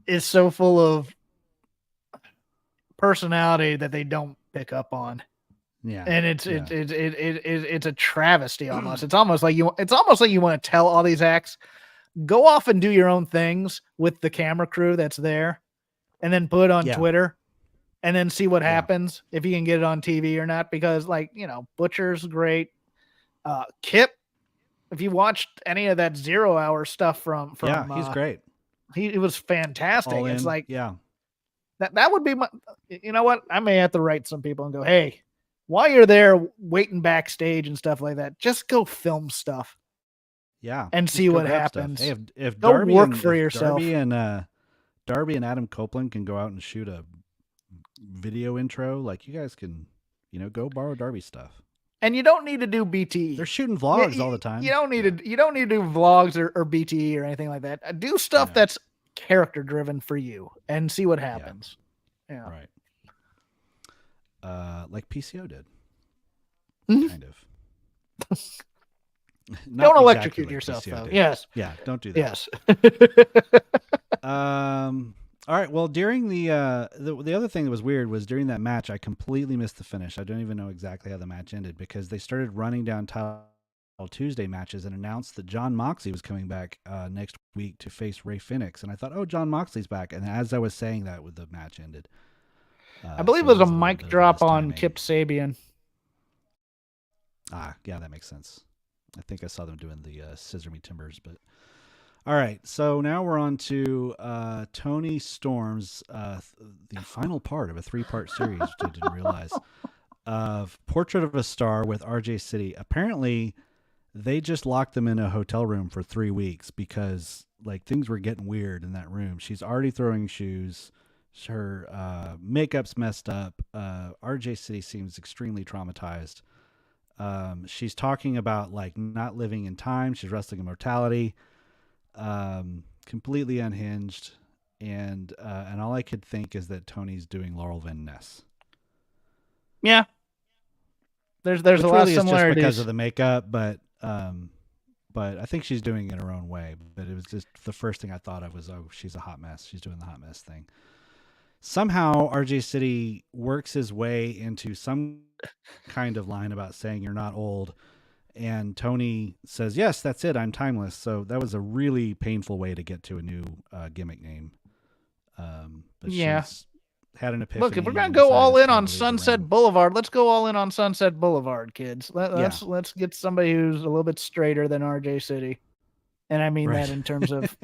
is so full of personality that they don't pick up on. Yeah, and it's a travesty almost. It's almost like you want to tell all these acts, go off and do your own things with the camera crew that's there, and then put it on Twitter, and then see what happens if you can get it on TV or not. Because Butcher's great. Kip, if you watched any of that 0 Hour stuff from he's great. He was fantastic. It's like that would be my. You know what? I may have to write some people and go, hey, while you're there waiting backstage and stuff like that, just go film stuff. Yeah. And see what happens. Hey, if Darby work for yourself. Darby and Adam Copeland can go out and shoot a video intro, like you guys can, go borrow Darby stuff. And you don't need to do BTE. They're shooting vlogs all the time. You don't need to do vlogs or BTE or anything like that. Do stuff that's character driven for you and see what happens. Yeah. Right. Like PCO did. Mm-hmm. Kind of. Don't electrocute yourself, though. Did. Yes. Yeah, don't do that. Yes. All right. Well, during the other thing that was weird was during that match, I completely missed the finish. I don't even know exactly how the match ended because they started running down Title Tuesday matches and announced that Jon Moxley was coming back next week to face Rey Fenix. And I thought, oh, Jon Moxley's back. And as I was saying that, the match ended. I believe it was a mic drop on Kip Sabian. Yeah, that makes sense. I think I saw them doing the Scissor Me Timbers, but all right. So now we're on to Tony Storm's the final part of a 3-part series, which I didn't realize, of Portrait of a Star with RJ City. Apparently, they just locked them in a hotel room for 3 weeks because things were getting weird in that room. She's already throwing shoes. Her makeup's messed up. RJ City seems extremely traumatized. She's talking about not living in time. She's wrestling immortality. Completely unhinged, and all I could think is that Tony's doing Laurel Van Ness. Yeah, there's a lot of similarities just because of the makeup, but but I think she's doing it her own way. But it was just the first thing I thought of was, oh, she's a hot mess. She's doing the hot mess thing. Somehow RJ City works his way into some kind of line about saying you're not old. And Tony says, yes, that's it. I'm timeless. So that was a really painful way to get to a new gimmick name. But she's had an epiphany. Look, if we're going to go all in on Sunset Boulevard, let's go all in on Sunset Boulevard, kids. Let's get somebody who's a little bit straighter than RJ City. And I mean that in terms of,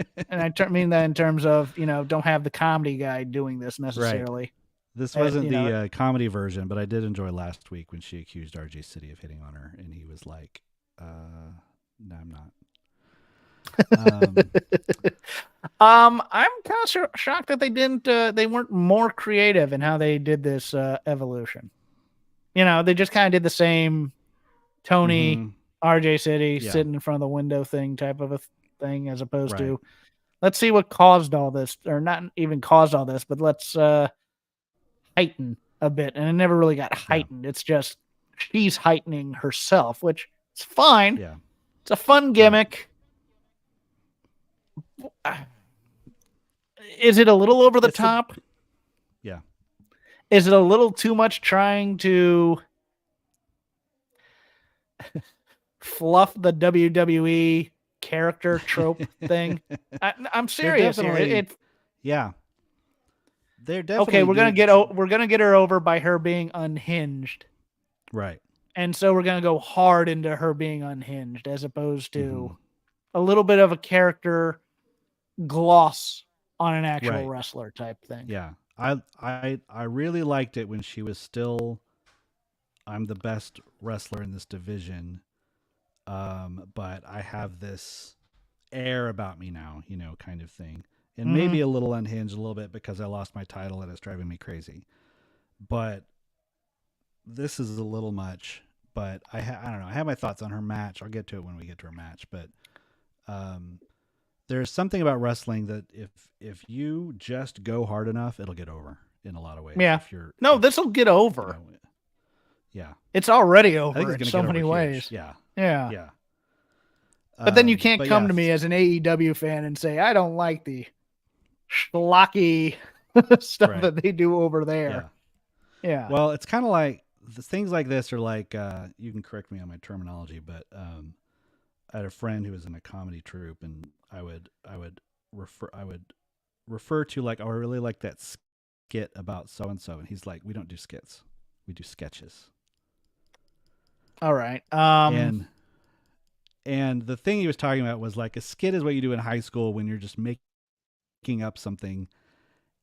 mean that in terms of, don't have the comedy guy doing this necessarily. Right. This wasn't the comedy version, but I did enjoy last week when she accused RJ City of hitting on her, and he was like, no, I'm not. I'm kind of shocked that they weren't more creative in how they did this evolution. They just kind of did the same Tony, RJ City sitting in front of the window thing type of a thing, as opposed to let's see what caused all this, or not even caused all this, but let's heighten a bit. And it never really got heightened. It's just she's heightening herself, which is fine. Yeah. It's a fun gimmick. Is it a little over the top? Yeah. Is it a little too much trying to fluff the WWE character trope thing? I'm serious here. Yeah. They're definitely okay. We're gonna get her over by her being unhinged, right? And so we're gonna go hard into her being unhinged, as opposed to a little bit of a character gloss on an actual wrestler type thing. Yeah, I really liked it when she was still, I'm the best wrestler in this division, but I have this air about me now, kind of thing. And maybe a little unhinged a little bit because I lost my title and it's driving me crazy. But this is a little much. But I don't know. I have my thoughts on her match. I'll get to it when we get to her match. But there's something about wrestling that if you just go hard enough, it'll get over in a lot of ways. Yeah. This will get over. Yeah. It's already over in so many ways. Yeah. Yeah. Yeah. But then you can't come to me as an AEW fan and say, I don't like the schlocky stuff that they do over there. Yeah. Well, it's kind of like things like this are like, you can correct me on my terminology, but I had a friend who was in a comedy troupe, and I would refer to like, oh, I really like that skit about so-and-so. And he's like, we don't do skits. We do sketches. All right. And the thing he was talking about was like a skit is what you do in high school when you're just making up something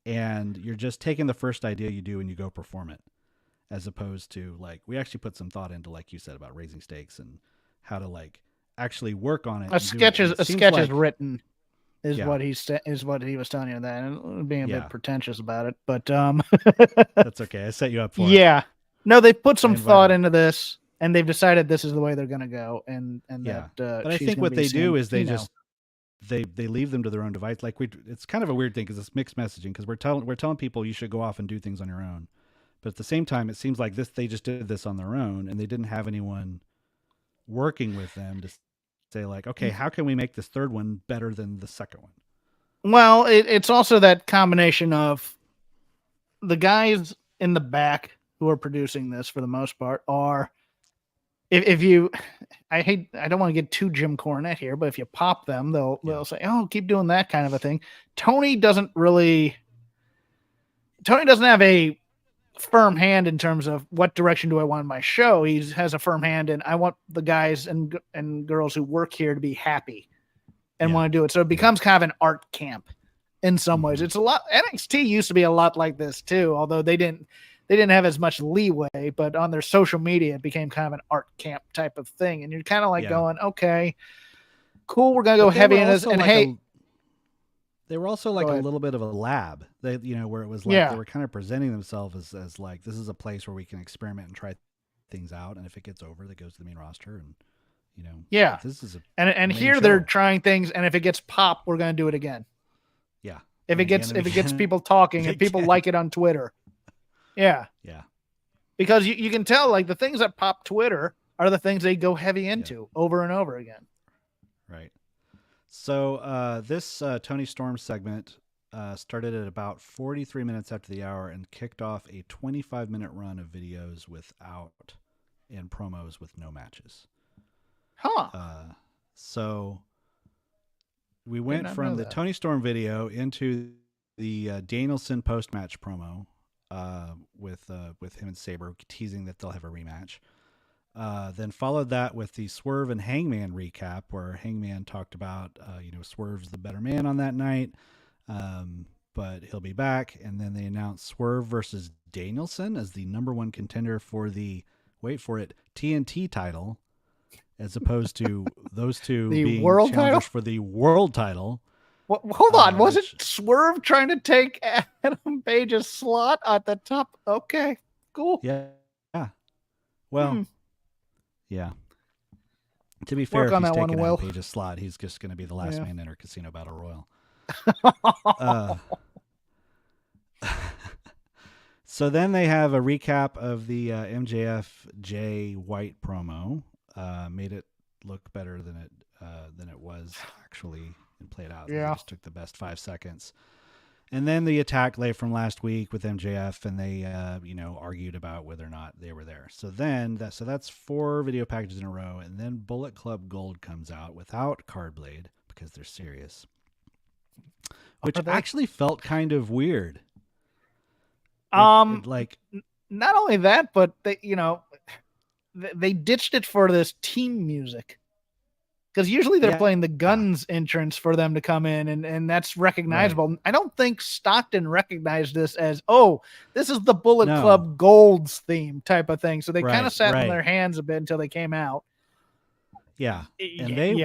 and you're just taking the first idea you do and you go perform it, as opposed to like, we actually put some thought into, like you said, about raising stakes and how to like actually work on it. A sketch is written is what he was telling you that, and being a bit pretentious about it, but that's okay. I set you up for it. Yeah. No, they put some thought into this. And they've decided this is the way they're going to go, and that. But I think what they do is they just they leave them to their own device. Like it's kind of a weird thing because it's mixed messaging, because we're telling people you should go off and do things on your own, but at the same time it seems like they just did this on their own and they didn't have anyone working with them to say like, okay, how can we make this third one better than the second one? Well, it's also that combination of the guys in the back who are producing this for the most part are. I don't want to get too Jim Cornette here, but if you pop them, they'll say, oh, keep doing that kind of a thing. Tony doesn't have a firm hand in terms of what direction do I want my show. He has a firm hand, and I want the guys and girls who work here to be happy and want to do it. So it becomes kind of an art camp in some ways. It's a lot. NXT used to be a lot like this too, although they didn't have as much leeway, but on their social media, it became kind of an art camp type of thing. And you're kind of like going, okay, cool. We're going to go heavy in this. And hey, they were also like a little bit of a lab. They, where it was like, they were kind of presenting themselves as like, this is a place where we can experiment and try things out. And if it gets over, that goes to the main roster. And, this is and here show. They're trying things. And if it gets pop, we're going to do it again. Yeah. If it gets people talking and people like it on Twitter. Yeah. Yeah. Because you can tell, like, the things that pop Twitter are the things they go heavy into over and over again. Right. So this Tony Storm segment started at about 43 minutes after the hour and kicked off a 25-minute run of videos without and promos with no matches. Huh. So we went from the Tony Storm video into the Danielson post-match promo with him and Sabre teasing that they'll have a rematch. Then followed that with the Swerve and Hangman recap, where Hangman talked about Swerve's the better man on that night, but he'll be back. And then they announced Swerve versus Danielson as the number one contender for the, wait for it, TNT title, as opposed to those two being world challengers title? for the world title. Well, hold on, wasn't Swerve trying to take Adam Page's slot at the top? Okay, cool. Yeah. Well, yeah. To be fair, if he's taking Adam Page's slot, he's just going to be the last man in our Casino Battle Royal. So then they have a recap of the MJF Jay White promo. Made it look better than it was actually and played out. Yeah. They just took the best 5 seconds. And then the attack lay from last week with MJF, and they argued about whether or not they were there. So then that's 4 video packages in a row, and then Bullet Club Gold comes out without Cardblade because they're serious, which actually felt kind of weird. Not only that, but they ditched it for this team music. Because usually they're playing the Guns entrance for them to come in, and that's recognizable. Right. I don't think Stockton recognized this as, this is the Bullet Club Gold's theme type of thing. So they kind of sat on their hands a bit until they came out. Yeah. And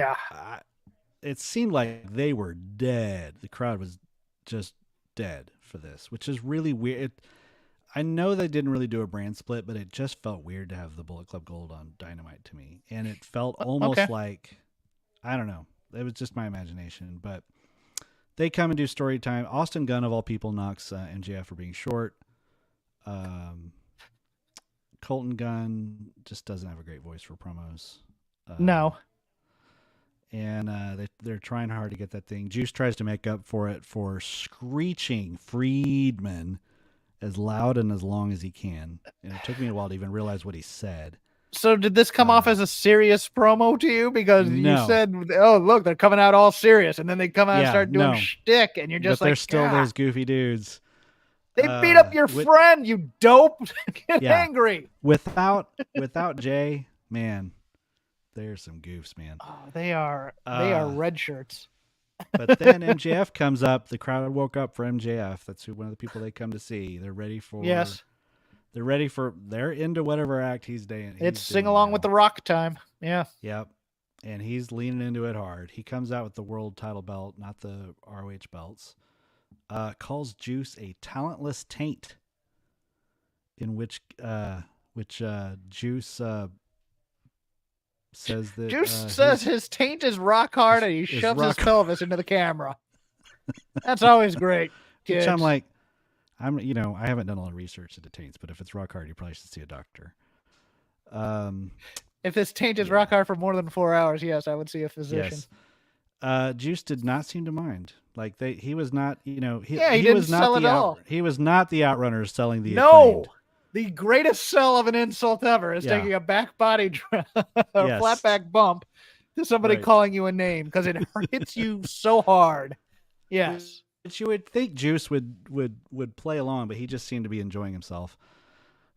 it seemed like they were dead. The crowd was just dead for this, which is really weird. I know they didn't really do a brand split, but it just felt weird to have the Bullet Club Gold on Dynamite to me. And it felt almost like, I don't know. It was just my imagination, but they come and do story time. Austin Gunn, of all people, knocks MJF for being short. Colton Gunn just doesn't have a great voice for promos. No. And they're trying hard to get that thing. Juice tries to make up for it for screeching Friedman as loud and as long as he can. And it took me a while to even realize what he said. So did this come off as a serious promo to you? Because you said, look, they're coming out all serious. And then they come out and start doing shtick. And you're just they're still those goofy dudes. They beat up your friend, you dope. Get angry. Without Jay, man, there's some goofs, man. Oh, they are red shirts. But then MJF comes up. The crowd woke up for MJF. That's one of the people they come to see. They're ready for... Yes. They're into whatever act he's doing. It's sing along with the Rock time. Yeah. Yep. And he's leaning into it hard. He comes out with the world title belt, not the ROH belts. Calls Juice a talentless taint, in which Juice says that says his taint is rock hard and he shoves his pelvis into the camera. That's always great. Which I'm like, I haven't done a lot of research into taints, but if it's rock hard, you probably should see a doctor. If his taint is rock hard for more than 4 hours, yes, I would see a physician. Yes. Juice did not seem to mind. Like he was not, he didn't was not sell it all. He was not the Outrunners selling the No. Acclaimed. The greatest sell of an insult ever is taking a back body flat back bump to somebody calling you a name because it hits you so hard. Yes. But you would think Juice would play along, but he just seemed to be enjoying himself.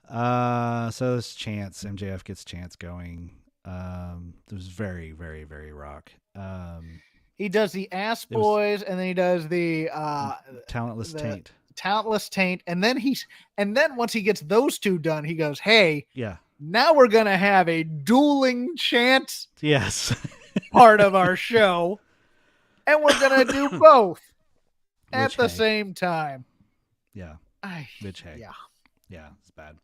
So this chants, MJF gets chants going. It was very, very, very rock. He does the Ass Boys, and then he does the Talentless Taint. Talentless Taint, and then once he gets those two done, he goes, "Hey, yeah, now we're gonna have a dueling chant, part of our show, and we're gonna do both at the same time." Yeah, bitch, hey, yeah, it's bad.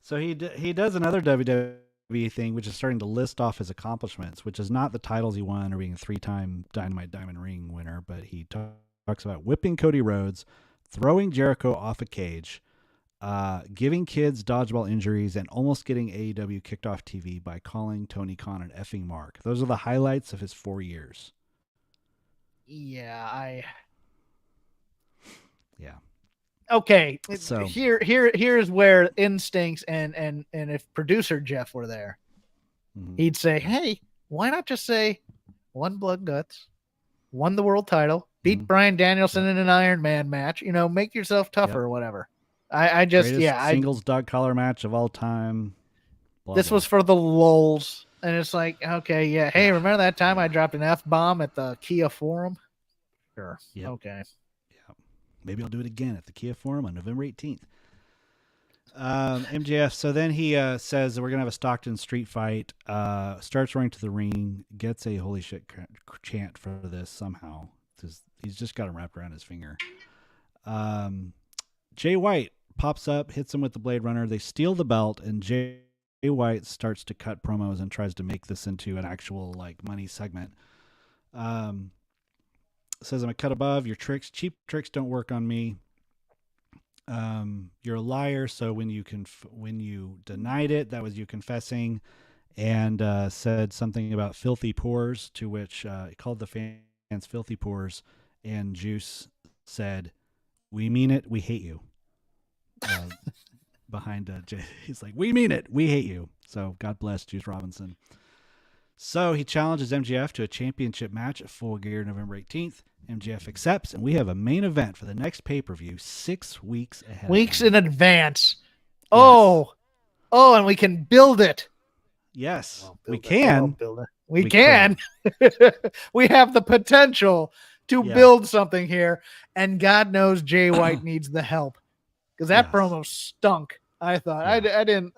So he does another WWE thing, which is starting to list off his accomplishments, which is not the titles he won or being a 3-time Dynamite Diamond Ring winner, but he talks about whipping Cody Rhodes, throwing Jericho off a cage, giving kids dodgeball injuries, and almost getting AEW kicked off TV by calling Tony Khan an effing mark. Those are the highlights of his 4 years. Yeah, Yeah. Okay. So here's where instincts and if producer Jeff were there, he'd say, "Hey, why not just say won blood guts, won the world title, beat Bryan Danielson in an Iron Man match, make yourself tougher or whatever." I just greatest singles dog collar match of all time. Blah, this blah. Was for the lulz, and it's like, okay, yeah. Hey, remember that time I dropped an F-bomb at the Kia Forum? Sure. Yep. Okay. Yeah. Maybe I'll do it again at the Kia Forum on November 18th. MJF. So then he says we're gonna have a Stockton street fight. Starts running to the ring, gets a holy shit chant for this somehow. He's just got him wrapped around his finger. Jay White pops up, hits him with the Blade Runner. They steal the belt, and Jay White starts to cut promos and tries to make this into an actual money segment. Says, I'm a cut above your tricks. Cheap tricks don't work on me. You're a liar. So when you denied it, that was you confessing, and said something about filthy pores, to which he called the fans filthy pores, and Juice said, "We mean it. We hate you." Behind Jay, he's like, "We mean it. We hate you." So God bless Juice Robinson. So he challenges MJF to a championship match at Full Gear November 18th. MJF accepts, and we have a main event for the next pay-per-view 6 weeks ahead. Weeks in advance. Yes. Oh, and we can build it. Yes, we can. We can. We have the potential to build something here, and God knows Jay White needs the help, because that promo stunk. I thought I'm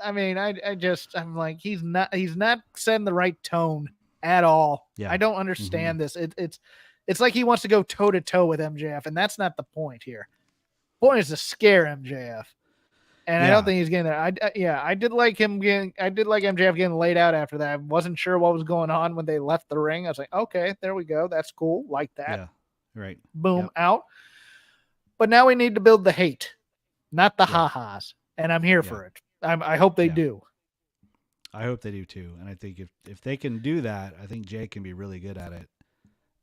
like, he's not setting the right tone at all. I don't understand this. It's like he wants to go toe to toe with MJF, and that's not the point here. The point is to scare MJF, and I don't think he's getting there. I did like MJF getting laid out after that. I wasn't sure what was going on when they left the ring. I was like, okay, there we go. That's cool. Like that. Yeah. Right. Boom, out. But now we need to build the hate, not the ha-has. And I'm here for it. I hope they do. I hope they do too. And I think if they can do that, I think Jay can be really good at it.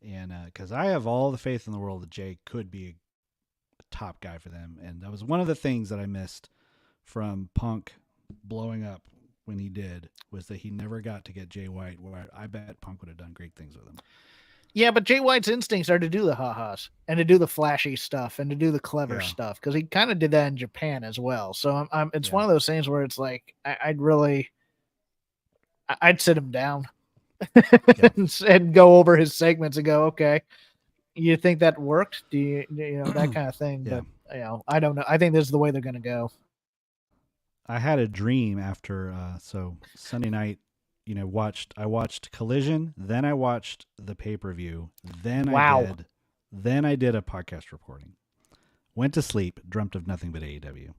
And because I have all the faith in the world that Jay could be a top guy for them. And that was one of the things that I missed from Punk blowing up when he did, was that he never got to get Jay White, where I bet Punk would have done great things with him. Yeah, but Jay White's instincts are to do the ha-has and to do the flashy stuff and to do the clever stuff, because he kind of did that in Japan as well. So it's one of those things where it's like I'd sit him down and go over his segments and go, okay, you think that worked? Do you that kind of thing? Yeah. But I don't know. I think this is the way they're going to go. I had a dream after so Sunday night. I watched Collision, then I watched the pay-per-view, then I did a podcast recording. Went to sleep, dreamt of nothing but AEW.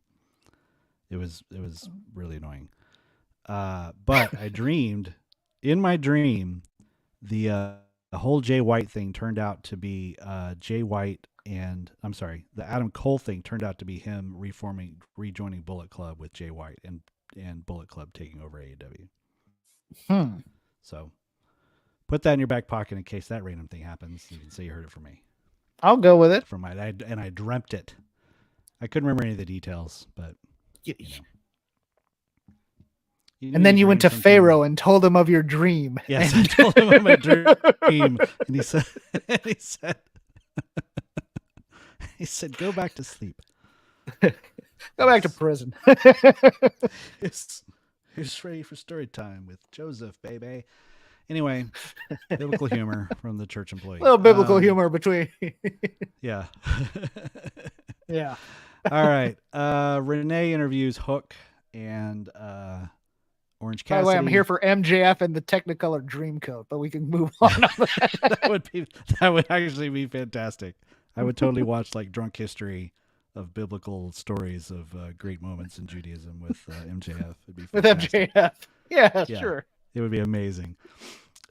It was really annoying. But I dreamed, in my dream, the whole Jay White thing turned out to be Jay White and the Adam Cole thing turned out to be him rejoining Bullet Club with Jay White and Bullet Club taking over AEW. So put that in your back pocket in case that random thing happens. You can say you heard it from me. I'll go with it. And I dreamt it. I couldn't remember any of the details, but and then you went to Pharaoh and told him of your dream. Yes, I told him of my dream, and he said, "Go back to sleep. Go back to prison." Who's ready for story time with Joseph, baby? Anyway, biblical humor from the church employee. A little biblical humor between. Yeah. Yeah. All right. Renee interviews Hook and Orange Cassidy. By the way, I'm here for MJF and the Technicolor Dreamcoat, but we can move on. that would actually be fantastic. I would totally watch Drunk History of biblical stories of great moments in Judaism with MJF. It'd be fantastic. With MJF. Yeah, sure. It would be amazing.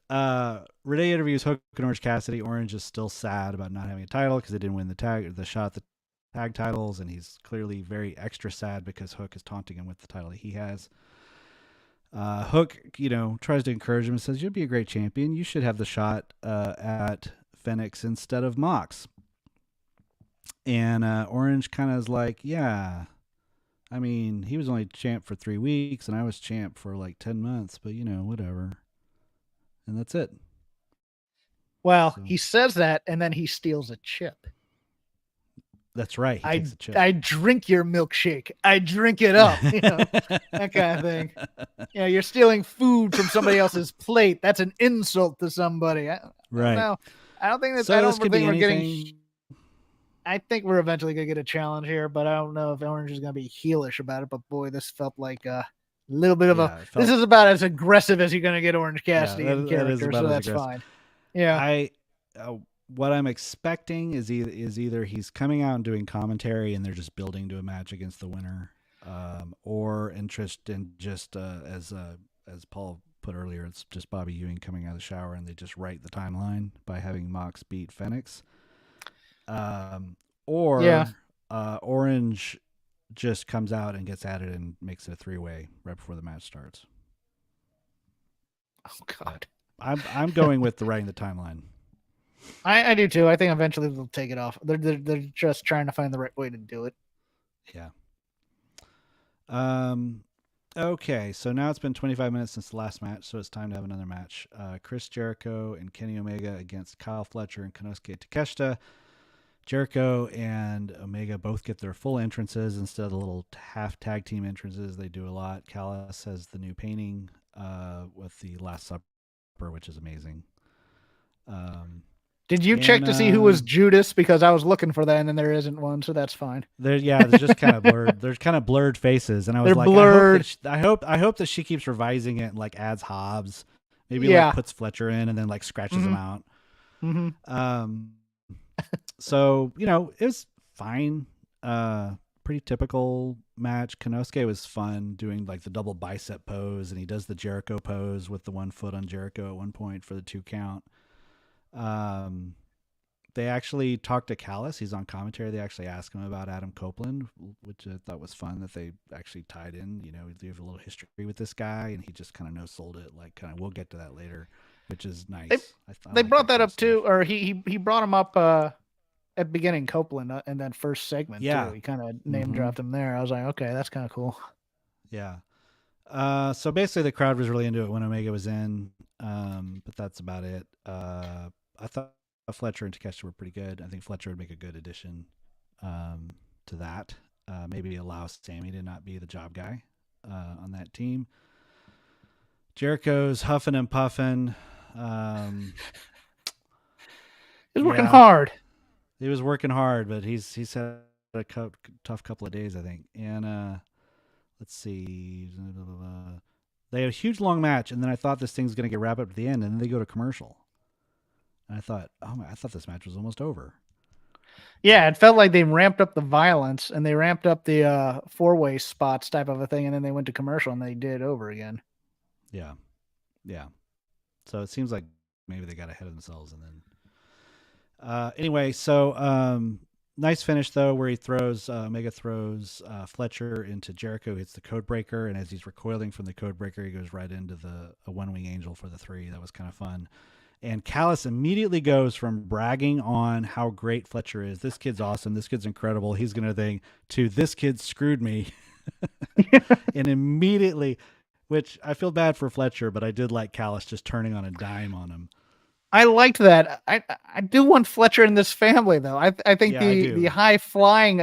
Renee interviews Hook and Orange Cassidy. Orange is still sad about not having a title because they didn't win the shot at the tag titles, and he's clearly very extra sad because Hook is taunting him with the title that he has. Hook, tries to encourage him and says, "You'd be a great champion. You should have the shot at Fenix instead of Mox." And Orange kind of is like, "Yeah, I mean, he was only champ for 3 weeks, and I was champ for like 10 months, but whatever." And that's it. Well, so he says that, and then he steals a chip. That's right. He takes a chip. I drink your milkshake. I drink it up. That kind of thing. You're stealing food from somebody else's plate. That's an insult to somebody. Right. I don't think that. I don't think we're getting. I think we're eventually gonna get a challenge here, but I don't know if Orange is gonna be heelish about it. But boy, this felt like a little bit of This is about as aggressive as you're gonna get Orange Cassidy in character, so that's fine. Yeah. What I'm expecting is either he's coming out and doing commentary and they're just building to a match against the winner, or interest in just as Paul put earlier, it's just Bobby Ewing coming out of the shower and they just write the timeline by having Mox beat Fenix, or Orange just comes out and gets at it and makes it a 3-way right before the match starts. Oh God, I'm going with the writing the timeline. I do too. I think eventually they'll take it off. They're just trying to find the right way to do it. Yeah. Okay, so now it's been 25 minutes since the last match, so it's time to have another match. Chris Jericho and Kenny Omega against Kyle Fletcher and Konosuke Takeshita. Jericho and Omega both get their full entrances instead of the little half tag team entrances they do a lot. Callis has the new painting with the Last Supper, which is amazing. Did you check to see who was Judas? Because I was looking for that, and then there isn't one, so that's fine. There's just kind of blurred. There's kind of blurred faces, and I was blurred. I hope that she keeps revising it and like adds Hobbs, maybe like puts Fletcher in, and then like scratches him out. Mm-hmm. So it was fine. Pretty typical match. Konosuke was fun doing like the double bicep pose, and he does the Jericho pose with the 1 foot on Jericho at one point for the 2 count. They actually talked to Callis. He's on commentary. They actually asked him about Adam Copeland, which I thought was fun that they actually tied in. They have a little history with this guy, and he just kind of no-sold it. Like, kind of, we'll get to that later, which is nice. They brought that up too, or he brought him up at the beginning, Copeland, in that first segment. Yeah, too. He kind of name dropped him there. I was like, okay, that's kind of cool. Yeah. So basically, the crowd was really into it when Omega was in, but that's about it. I thought Fletcher and Takeshita were pretty good. I think Fletcher would make a good addition to that. Maybe allow Sammy to not be the job guy on that team. Jericho's huffing and puffing. He's working hard. He was working hard, but he's had a tough couple of days, I think. And let's see. They had a huge long match, and then I thought this thing's going to get wrapped up at the end, and then they go to commercial. And I thought, I thought this match was almost over. Yeah, it felt like they ramped up the violence and they ramped up the 4-way spots type of a thing, and then they went to commercial and they did it over again. Yeah. So it seems like maybe they got ahead of themselves, and then anyway. So nice finish though, where he throws Omega throws Fletcher into Jericho, hits the code breaker, and as he's recoiling from the code breaker, he goes right into a 1-wing angel for the 3. That was kind of fun. And Callis immediately goes from bragging on how great Fletcher is. This kid's awesome. This kid's incredible. He's going to think to this kid screwed me. And immediately, which I feel bad for Fletcher, but I did like Callis just turning on a dime on him. I liked that. I do want Fletcher in this family though. I think the high flying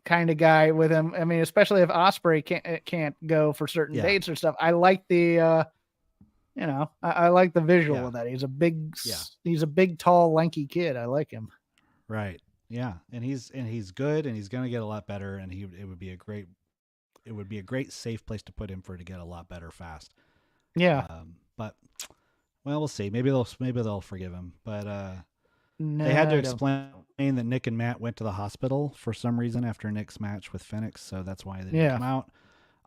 kind of guy with him. I mean, especially if Ospreay can't go for certain dates or stuff. I like the, I like the visual of that. He's a big, tall, lanky kid. I like him. Right. Yeah. And he's good, and he's going to get a lot better. And it would be a great safe place to put him to get a lot better fast. Yeah. But we'll see. Maybe they'll forgive him. But they had to explain that Nick and Matt went to the hospital for some reason after Nick's match with Fenix. So that's why they didn't come out.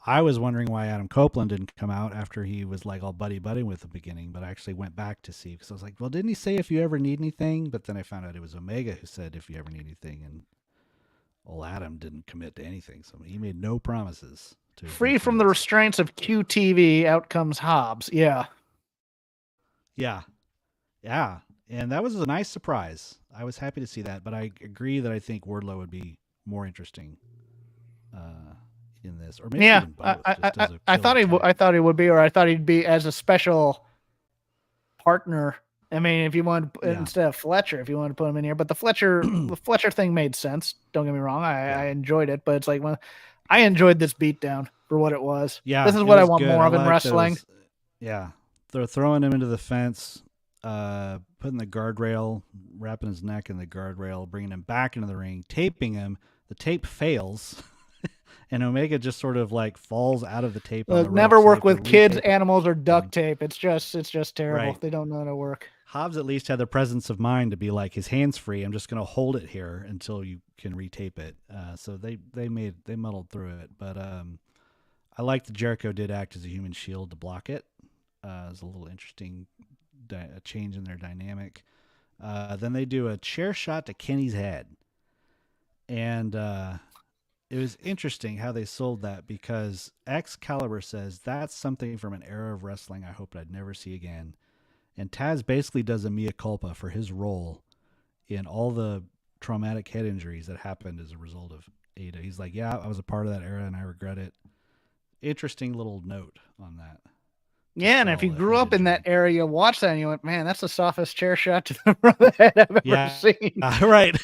I was wondering why Adam Copeland didn't come out after he was like all buddy with the beginning, but I actually went back to see because I was like, well, didn't he say if you ever need anything? But then I found out it was Omega who said if you ever need anything, and old Adam didn't commit to anything, so he made no promises. Free from the restraints of QTV, out comes Hobbs. Yeah. Yeah. And that was a nice surprise. I was happy to see that, but I agree that I think Wardlow would be more interesting in this, or maybe even both. I thought he would be, or I thought he'd be as a special partner. I mean, if you want instead of Fletcher, if you want to put him in here, but the Fletcher thing made sense. Don't get me wrong, I enjoyed it, but it's like, well, I enjoyed this beatdown for what it was. Yeah, this is what I want more of in wrestling. They're throwing him into the fence, putting the guardrail, wrapping his neck in the guardrail, bringing him back into the ring, taping him. The tape fails. And Omega just sort of like falls out of the tape. Never work with kids, animals, or duct tape. It's just terrible. Right. They don't know how to work. Hobbs at least had the presence of mind to be like, his hand's free. I'm just going to hold it here until you can retape it. So they muddled through it. But I like that Jericho did act as a human shield to block it. It was a little interesting change in their dynamic. Then they do a chair shot to Kenny's head. And it was interesting how they sold that, because Excalibur says that's something from an era of wrestling I hoped I'd never see again. And Taz basically does a mea culpa for his role in all the traumatic head injuries that happened as a result of Ada. He's like, yeah, I was a part of that era and I regret it. Interesting little note on that. Yeah, and if you grew up in that area, you watched that and you went, man, that's the softest chair shot to the front of the head I've ever seen. Right.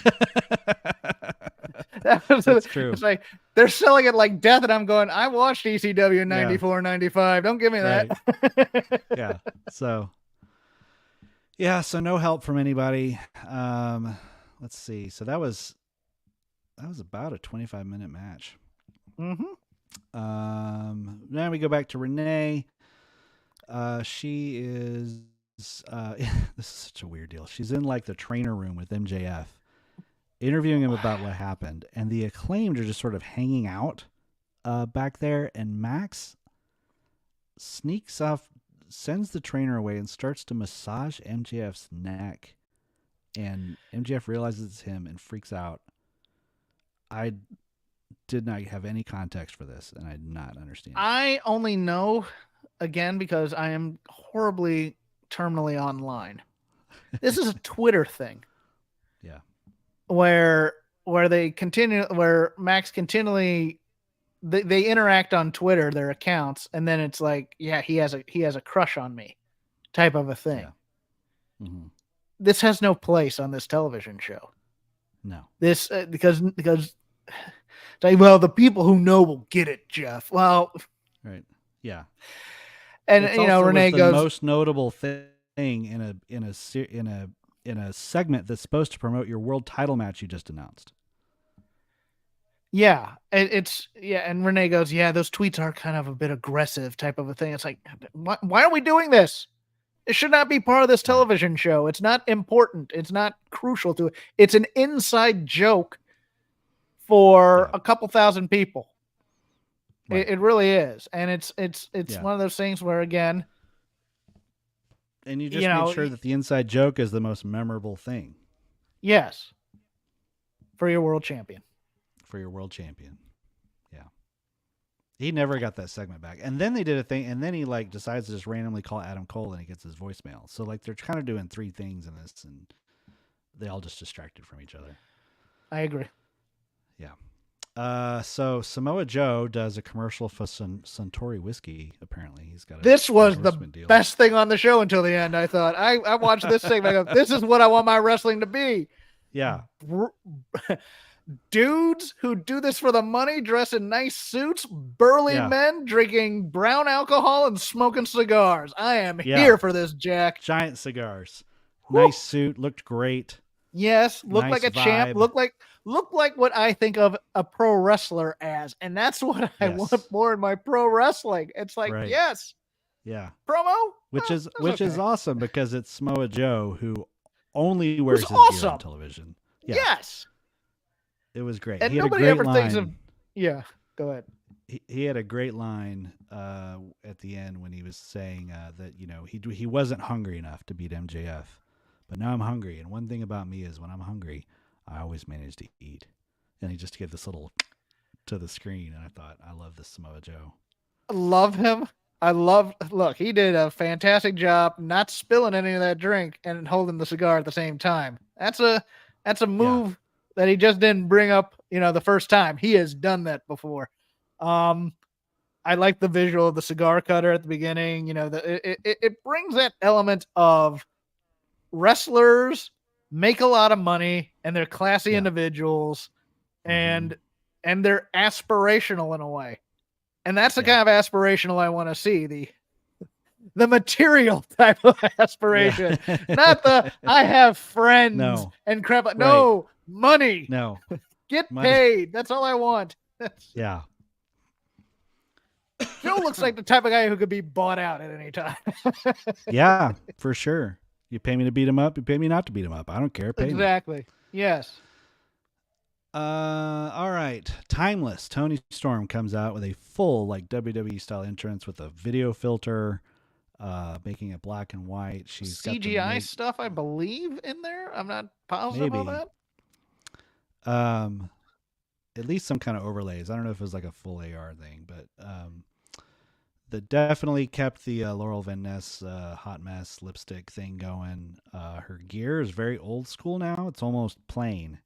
That's true. It's like they're selling it like death, and I'm going, I watched ECW in 94, 95. Don't give me that. Yeah. So no help from anybody. Let's see. So that was about a 25-minute match. Mm-hmm. Now we go back to Renee. She is this is such a weird deal. She's in like the trainer room with MJF, interviewing him about what happened, and the Acclaimed are just sort of hanging out back there, and Max sneaks off, sends the trainer away, and starts to massage MJF's neck, and MJF realizes it's him and freaks out. I did not have any context for this, and I did not understand. I only know, again, because I am horribly terminally online. This is a Twitter thing. Yeah. Where Max continually they interact on Twitter, their accounts, and then it's like, yeah, he has a crush on me type of a thing. Yeah. Mm-hmm. This has no place on this television show. No. This because well, the people who know will get it, Jeff. Well, right. Yeah. And it's Renee goes, the most notable thing in a segment that's supposed to promote your world title match you just announced. Yeah, and Renee goes, yeah, those tweets are kind of a bit aggressive type of a thing. It's like, why are we doing this? It should not be part of this television show. It's not important. It's not crucial to it. It's an inside joke for a couple thousand people. Right. It really is. And it's one of those things where, again, and you just make sure that the inside joke is the most memorable thing. Yes. For your world champion. Yeah. He never got that segment back. And then they did a thing, and then he like decides to just randomly call Adam Cole, and he gets his voicemail. So like they're kind of doing three things in this, and they all just distracted from each other. I agree. Yeah. So Samoa Joe does a commercial for Suntory whiskey. Apparently, he's got. This was the best thing on the show until the end. I thought I watched this thing. I go, this is what I want my wrestling to be. Yeah. Dudes who do this for the money, dress in nice suits, burly men drinking brown alcohol and smoking cigars. I am here for this, Jack. Giant cigars. Woo. Nice suit. Looked great. Yes. Looked like a champ. Looked like what I think of a pro wrestler as. And that's what I want more in my pro wrestling. It's like, yes. Yeah. Promo. Which is awesome, because it's Samoa Joe who only wears his gear on television. Yeah. Yes. It was great. And nobody ever thinks of. Yeah, go ahead. He had a great line at the end when he was saying that he wasn't hungry enough to beat MJF, but now I'm hungry. And one thing about me is when I'm hungry, I always manage to eat. and he just gave this little to the screen, and I thought, I love this Samoa Joe. Love him. Look, he did a fantastic job not spilling any of that drink and holding the cigar at the same time. That's a move that he just didn't bring up, the first time. He has done that before. I like the visual of the cigar cutter at the beginning. It brings that element of wrestlers make a lot of money and they're classy individuals and they're aspirational in a way. And that's the kind of aspirational I want to see. The material type of aspiration, not the I have friends and crap. No, money. No, get paid. That's all I want. Yeah. Joe looks like the type of guy who could be bought out at any time. Yeah, for sure. You pay me to beat him up. You pay me not to beat him up. I don't care. Pay exactly. Me. Yes. All right. Timeless. Toni Storm comes out with a full WWE style entrance with a video filter, making it black and white. She's CGI got stuff, I believe, in there. I'm not positive on that. At least some kind of overlays. I don't know if it was like a full AR thing, but that definitely kept the Laurel Van Ness hot mess lipstick thing going. Her gear is very old school now. It's almost plain.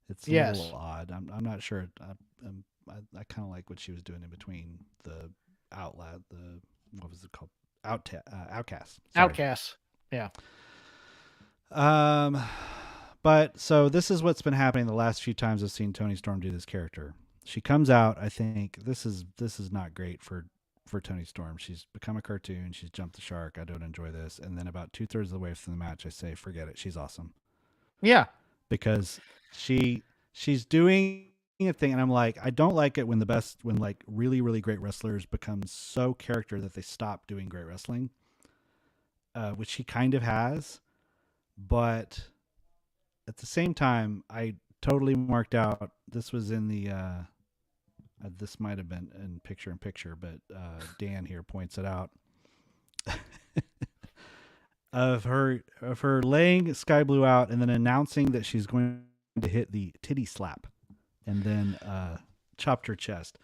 It's a little odd. I'm not sure. I kind of like what she was doing in between the what was it called? Outcast. Outcast. Yeah. But so this is what's been happening the last few times I've seen Toni Storm do this character. She comes out. I think this is not great for Toni Storm. She's become a cartoon. She's jumped the shark. I don't enjoy this. And then about 2/3 of the way through the match, I say, forget it. She's awesome. Yeah. Because she's doing a thing, and I'm like, I don't like it when like really, really great wrestlers become so character that they stop doing great wrestling, which she kind of has. But at the same time, I totally marked out. This was in the this might have been in picture, but Dan here points it out. of her laying Sky Blue out and then announcing that she's going to hit the titty slap and then chopped her chest.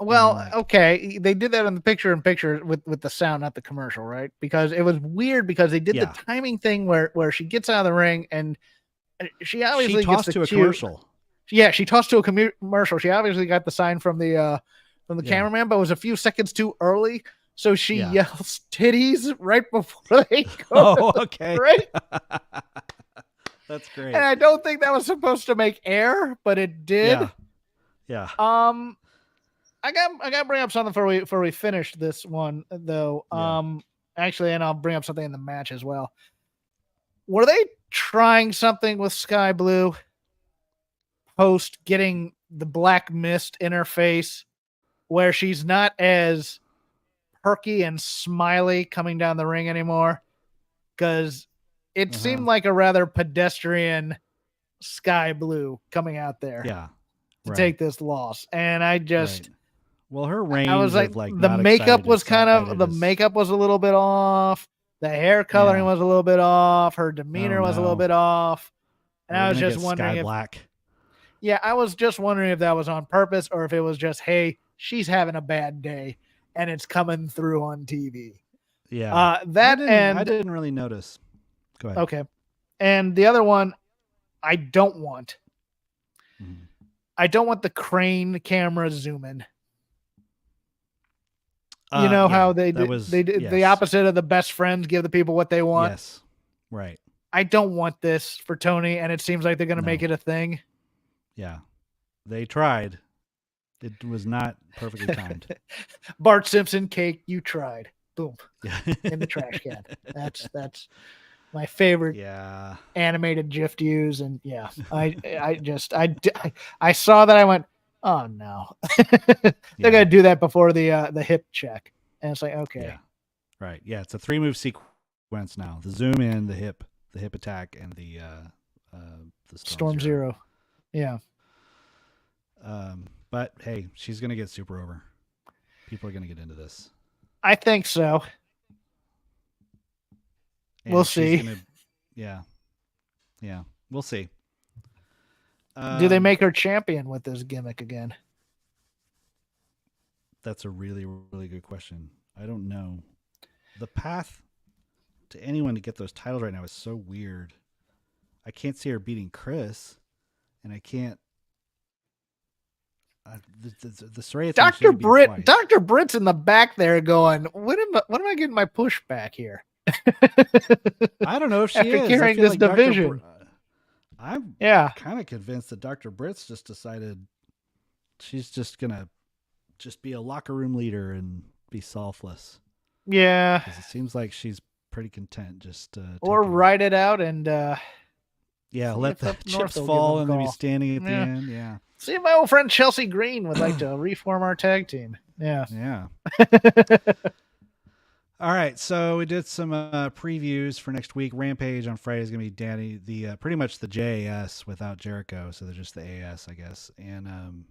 Well, okay, they did that in the picture with the sound, not the commercial, right? Because it was weird because they did the timing thing where she gets out of the ring and she obviously tossed gets to a commercial. Yeah, she tossed to a commercial. She obviously got the sign from the cameraman, but it was a few seconds too early. So she yells titties right before they go. Oh, okay. Right? That's great. And I don't think that was supposed to make air, but it did. Yeah. I got to bring up something before we finish this one though. Actually, and I'll bring up something in the match as well. Were they trying something with Sky Blue post getting the black mist in her face where she's not as perky and smiley coming down the ring anymore? Because it seemed like a rather pedestrian Sky Blue coming out there to take this loss. And I just... Well, her range, I was like the makeup was the makeup was a little bit off. The hair coloring was a little bit off. Her demeanor was a little bit off. And I was just wondering I was just wondering if that was on purpose or if it was just, hey, she's having a bad day and it's coming through on TV. Yeah. I didn't really notice. Go ahead. Okay. And the other one, I don't want the crane camera zoom in. You know how they did the opposite of the best friends give the people what they want. Yes. Right. I don't want this for Toni, and it seems like they're going to make it a thing. Yeah. They tried. It was not perfectly timed. Bart Simpson cake, you tried. Boom. In the trash can. That's my favorite animated GIF to use. And I saw that. I went, oh no, they're going to do that before the hip check. And it's like, okay. Yeah. Right. Yeah. It's a 3-move sequence now. The zoom in, the hip attack, and the Storm Zero. Yeah. But hey, she's going to get super over. People are going to get into this. I think so. And we'll see. Yeah. We'll see. Do they make her champion with this gimmick again? That's a really, really good question. I don't know. The path to anyone to get those titles right now is so weird. I can't see her beating Chris, and I can't. The Saraya Dr. Britt's in the back there going, when am I getting my push back here? I don't know if she After is. carrying this division. I'm kind of convinced that Dr. Britt's just decided she's just going to just be a locker room leader and be selfless. Yeah. Because it seems like she's pretty content just or ride it out and let the chips fall and then be standing at the end. Yeah. See if my old friend Chelsea Green would like to reform our tag team. Yeah. Yeah. All right, so we did some previews for next week. Rampage on Friday is going to be Danny, pretty much the JAS without Jericho, so they're just the AS, I guess, and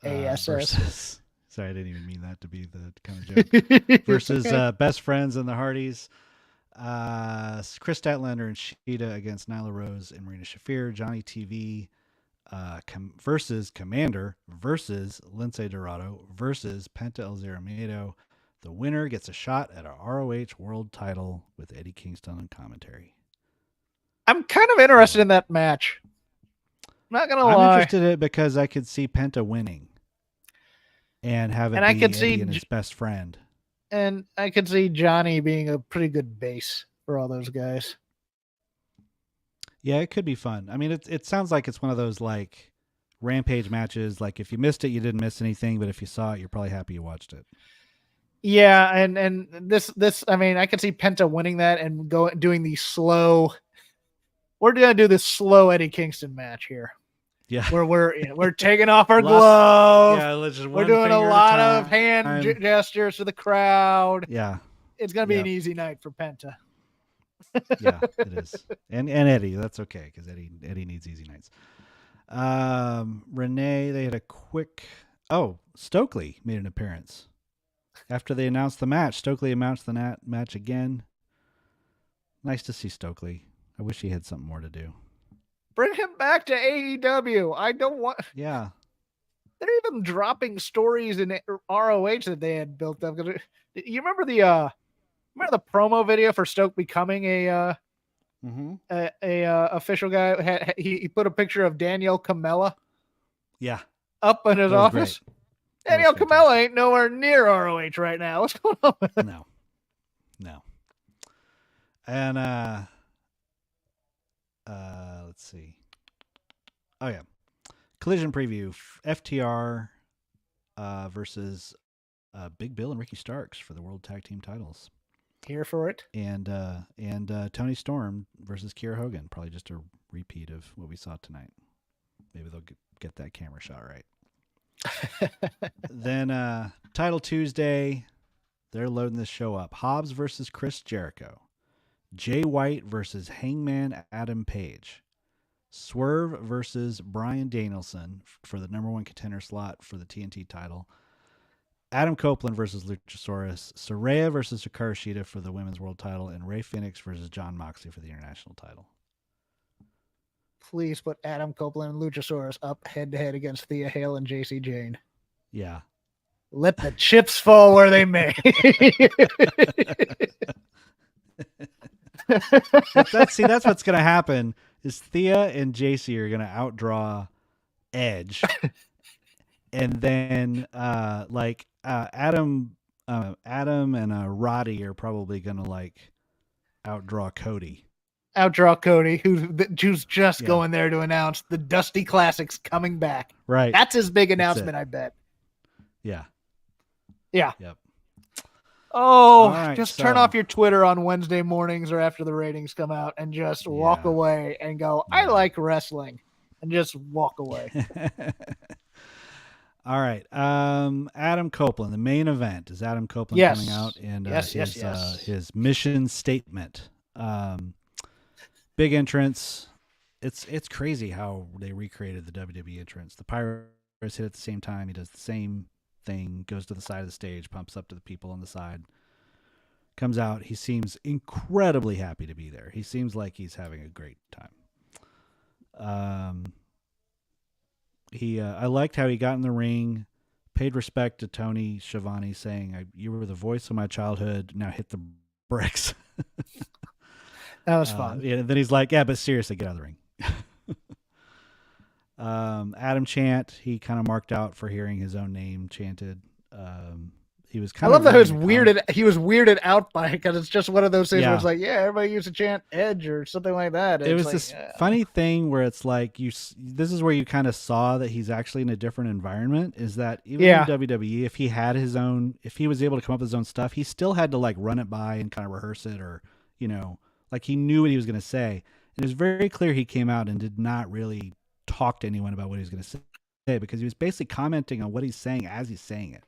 ASS. Versus, sorry, I didn't even mean that to be the kind of joke. Versus Best Friends and the Hardys. Chris Statlander and Shida against Nyla Rose and Marina Shafir. Johnny TV versus Commander versus Lince Dorado versus Penta El Zero Miedo. The winner gets a shot at a ROH world title with Eddie Kingston on commentary. I'm kind of interested in that match. Not gonna lie. I'm interested in it because I could see Penta winning and have it be Eddie and his best friend. And I could see Johnny being a pretty good base for all those guys. Yeah, it could be fun. I mean, it sounds like it's one of those like Rampage matches. Like if you missed it, you didn't miss anything. But if you saw it, you're probably happy you watched it. Yeah, and this I mean, I could see Penta winning that and doing the slow. We're gonna do this slow Eddie Kingston match here. Yeah, where we're taking off our glove. Yeah, we're doing a lot of hand gestures to the crowd. Yeah, it's gonna be an easy night for Penta. Yeah, it is, and Eddie. That's okay because Eddie needs easy nights. Renee, they had a quick. Oh, Stokely made an appearance. After they announced the match, Stokely announced the match again. Nice to see Stokely. I wish he had something more to do. Bring him back to AEW. I don't want... Yeah. They're even dropping stories in ROH that they had built up. You remember the promo video for Stoke becoming a official guy? He put a picture of Daniel Camella. Yeah. Up in his office. Great. Daniel Camella ain't nowhere near ROH right now. What's going on? No. And let's see. Oh yeah, Collision preview: FTR versus Big Bill and Ricky Starks for the World Tag Team titles. Here for it. And Tony Storm versus Kiera Hogan. Probably just a repeat of what we saw tonight. Maybe they'll get that camera shot right. Then Title Tuesday, they're loading this show up. Hobbs versus Chris Jericho. Jay White versus Hangman Adam Page. Swerve versus Bryan Danielson for the number 1 contender slot for the TNT title. Adam Copeland versus Luchasaurus. Saraya versus Hikaru Shida for the women's world title. And Rey Fenix versus Jon Moxley for the international title. Please put Adam Copeland and Luchasaurus up head-to-head against Thea Hale and JC Jane. Yeah. Let the chips fall where they may. That's what's going to happen is Thea and JC are going to outdraw Edge. And then Adam and Roddy are probably going to outdraw Cody. Outdraw Cody, who's just going there to announce the Dusty Classics coming back. Right. That's his big announcement, I bet. Yeah. Yeah. Yep. Oh, right, just turn off your Twitter on Wednesday mornings or after the ratings come out and just walk away and go, I like wrestling, and just walk away. All right. Adam Copeland, the main event is Adam Copeland coming out and his mission statement. Big entrance. It's crazy how they recreated the WWE entrance. The Pirates hit at the same time. He does the same thing, goes to the side of the stage, pumps up to the people on the side, comes out. He seems incredibly happy to be there. He seems like he's having a great time. I liked how he got in the ring, paid respect to Tony Schiavone, saying, "You were the voice of my childhood. Now hit the bricks." That was fun. Yeah. Then he's like, "Yeah, but seriously, get out of the ring." Adam Chant, he kind of marked out for hearing his own name chanted. He was kind I of. love that he was weirded out by it because it's just one of those things where it's like, yeah, everybody used to chant Edge or something like that. It was like, this funny thing where it's like this is where you kind of saw that he's actually in a different environment. Is that even in WWE, if he had his own, if he was able to come up with his own stuff, he still had to like run it by and kind of rehearse it, or like he knew what he was going to say. And it was very clear he came out and did not really talk to anyone about what he was going to say because he was basically commenting on what he's saying as he's saying it.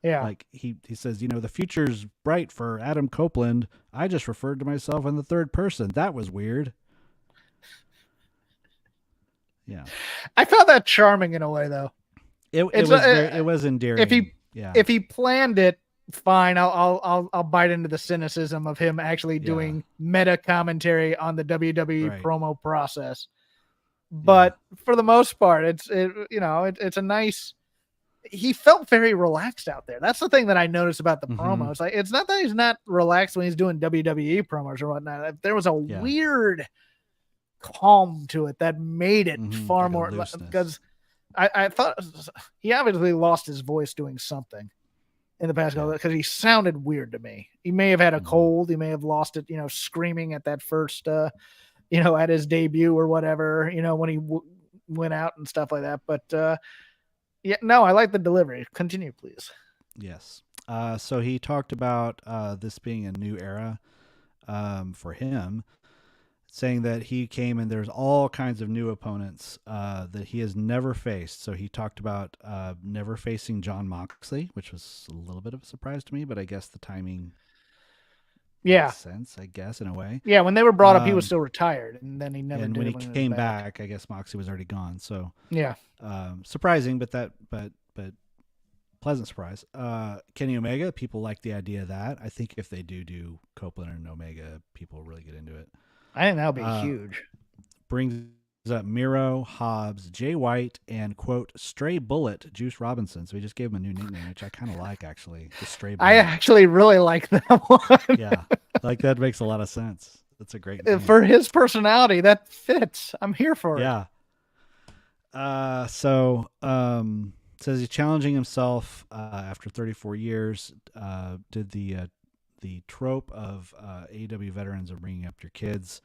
Yeah. Like he says, the future's bright for Adam Copeland. I just referred to myself in the third person. That was weird. Yeah. I found that charming in a way though. It was endearing. If he planned it, fine. I'll bite into the cynicism of him actually doing meta commentary on the WWE promo process. But for the most part, it's a nice. He felt very relaxed out there. That's the thing that I noticed about the promo. It's like, it's not that he's not relaxed when he's doing WWE promos or whatnot. There was a weird calm to it that made it far like more because I thought he obviously lost his voice doing something in the past because he sounded weird to me. He may have had a cold. He may have lost it, screaming at that first, at his debut or whatever, when he went out and stuff like that. But, I like the delivery. Continue, please. Yes. So he talked about this being a new era for him, saying that he came and there's all kinds of new opponents that he has never faced. So he talked about never facing Jon Moxley, which was a little bit of a surprise to me, but I guess the timing makes sense, I guess, in a way. Yeah, when they were brought up, he was still retired, and then he never did. And when he came back, I guess Moxley was already gone. So yeah. Surprising, but pleasant surprise. Kenny Omega, people like the idea of that. I think if they do Copeland and Omega, people will really get into it. I think that'll be huge. Brings up Miro, Hobbs, Jay White, and quote Stray Bullet, Juice Robinson. So he just gave him a new nickname, which I kind of like actually. The Stray Bullet. I actually really like that one. Yeah, like that makes a lot of sense. That's a great name. For his personality. That fits. I'm here for it. Yeah. Says he's challenging himself after 34 years. Did the trope of AEW veterans of bringing up your kids.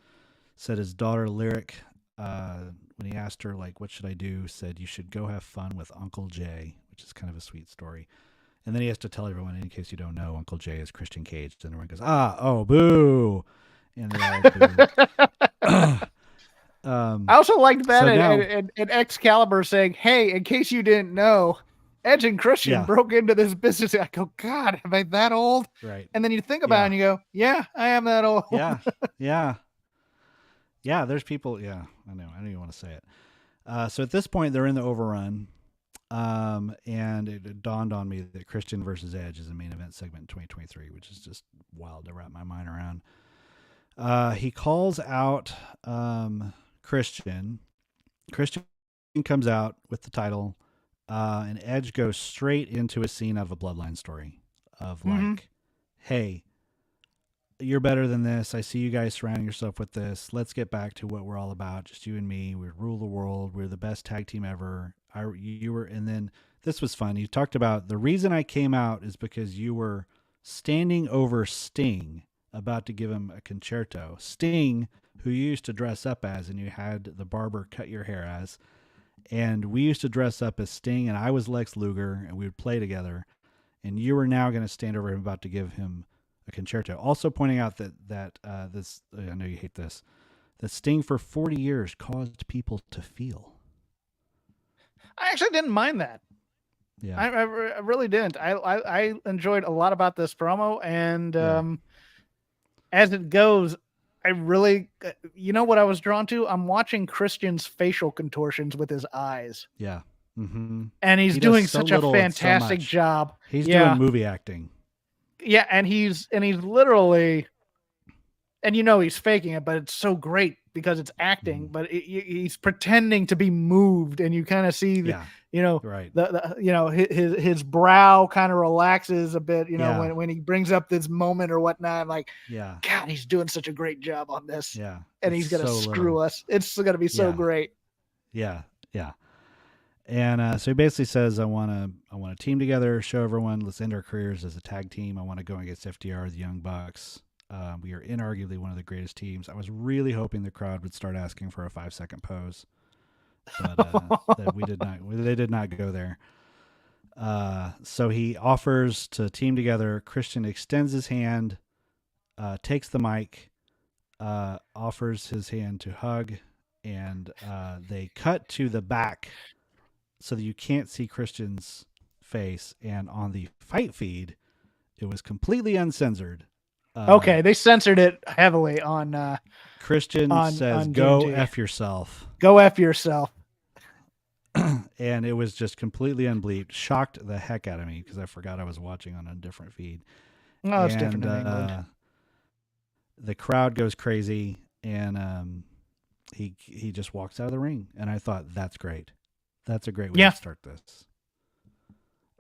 Said his daughter Lyric, when he asked her like, "What should I do?" said, "You should go have fun with Uncle Jay," which is kind of a sweet story. And then he has to tell everyone, in case you don't know, Uncle Jay is Christian Cage. And everyone goes, boo, and they all boo. I also liked that and Excalibur saying, "Hey, in case you didn't know, Edge and Christian broke into this business." I go, God, am I that old? Right. And then you think about it and you go, yeah, I am that old. Yeah. There's people. Yeah, I know. I don't even want to say it. So at this point, they're in the overrun. And it dawned on me that Christian versus Edge is a main event segment in 2023, which is just wild to wrap my mind around. He calls out, Christian comes out with the title, and Edge goes straight into a scene of a bloodline story of like, hey, you're better than this. I see you guys surrounding yourself with this. Let's get back to what we're all about. Just you and me. We rule the world. We're the best tag team ever. You were, and then this was fun. You talked about the reason I came out is because you were standing over Sting, about to give him a concerto. Sting, who you used to dress up as, and you had the barber cut your hair as, and we used to dress up as Sting, and I was Lex Luger, and we would play together, and you were now going to stand over him about to give him a concerto. Also pointing out that this, I know you hate this, that Sting for 40 years caused people to feel. I actually didn't mind that. Yeah, I really didn't. I enjoyed a lot about this promo, and as it goes, I really, what I was drawn to? I'm watching Christian's facial contortions with his eyes. Yeah. Mm-hmm. And he's doing such a fantastic job. He's doing movie acting. Yeah, and he's literally, and he's faking it, but it's so great because it's acting, but he's pretending to be moved, and you kind of see the, right. His brow kind of relaxes a bit, when he brings up this moment or whatnot. I'm like, God, he's doing such a great job on this. Yeah. And he's going to screw us. It's going to be so great. Yeah. Yeah. And so he basically says, I want to team together, show everyone, let's end our careers as a tag team. I want to go against FDR, the Young Bucks. We are inarguably one of the greatest teams. I was really hoping the crowd would start asking for a 5-second pose, but they did not go there. So he offers to team together. Christian extends his hand, takes the mic, offers his hand to hug, and they cut to the back so that you can't see Christian's face. And on the fight feed, it was completely uncensored. Okay, they censored it heavily on Christian says, "Go F yourself." Go F yourself. And it was just completely unbleeped. Shocked the heck out of me because I forgot I was watching on a different feed. No, it's different in England. The crowd goes crazy, and he just walks out of the ring. And I thought, that's great. That's a great way to start this.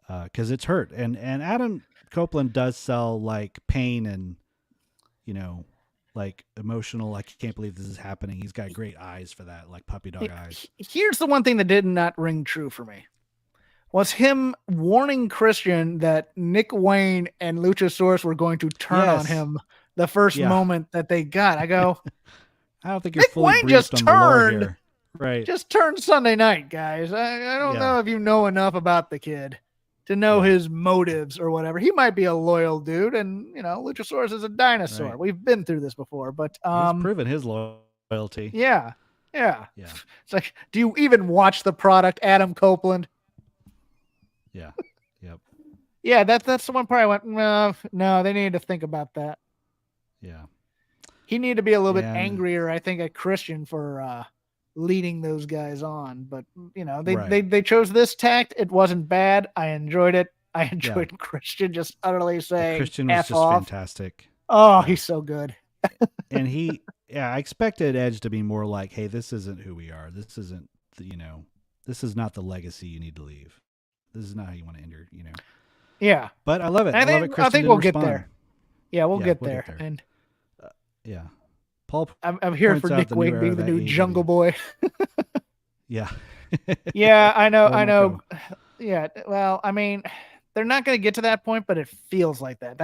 Because it's hurt. And Adam Copeland does sell like pain and, like emotional, like, I can't believe this is happening. He's got great eyes for that, like puppy dog eyes. Here's the one thing that did not ring true for me. Was him warning Christian that Nick Wayne and Luchasaurus were going to turn on him the first moment that they got. I go, I don't think you're fully briefed on the lore here. Right. Just turned Sunday night, guys. I don't know if you know enough about the kid to know his motives or whatever. He might be a loyal dude, and Luchasaurus is a dinosaur. Right. We've been through this before, but he's proven his loyalty. Yeah. It's like, do you even watch the product, Adam Copeland? Yeah. Yep. Yeah, that's the one part I went, no, they need to think about that. Yeah. He needed to be a little bit angrier, I think, at Christian for leading those guys on. But, they chose this tact. It wasn't bad. I enjoyed it. I enjoyed Christian just utterly saying Christian was F just off. fantastic. Oh, he's so good. And I expected Edge to be more like, hey, this isn't who we are. This isn't, this is not the legacy you need to leave. This is not how you want to end your, Yeah. But I love it. I think we'll get there. Yeah, we'll get we'll there. get there. And Paul, I'm here for Nick Wayne being the new Jungle Boy. Yeah. Yeah, I know. Yeah. Well, I mean, they're not going to get to that point, but it feels like that.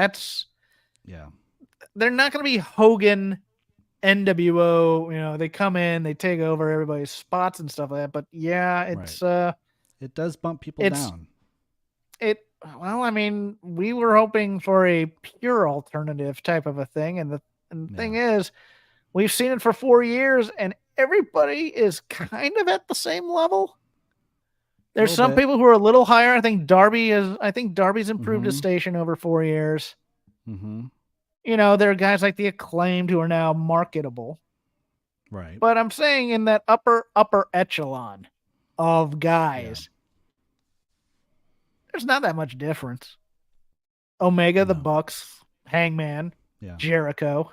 They're not going to be Hogan, NWO. They come in, they take over everybody's spots and stuff like that. But it's it does bump people down. Well, I mean, we were hoping for a pure alternative type of a thing, and the thing is, we've seen it for 4 years, and everybody is kind of at the same level. There's some people who are a little higher. I think Darby's improved his station over 4 years. Mm-hmm. There are guys like the Acclaimed who are now marketable. Right. But I'm saying in that upper echelon of guys, there's not that much difference. Omega, the Bucks, Hangman, Jericho,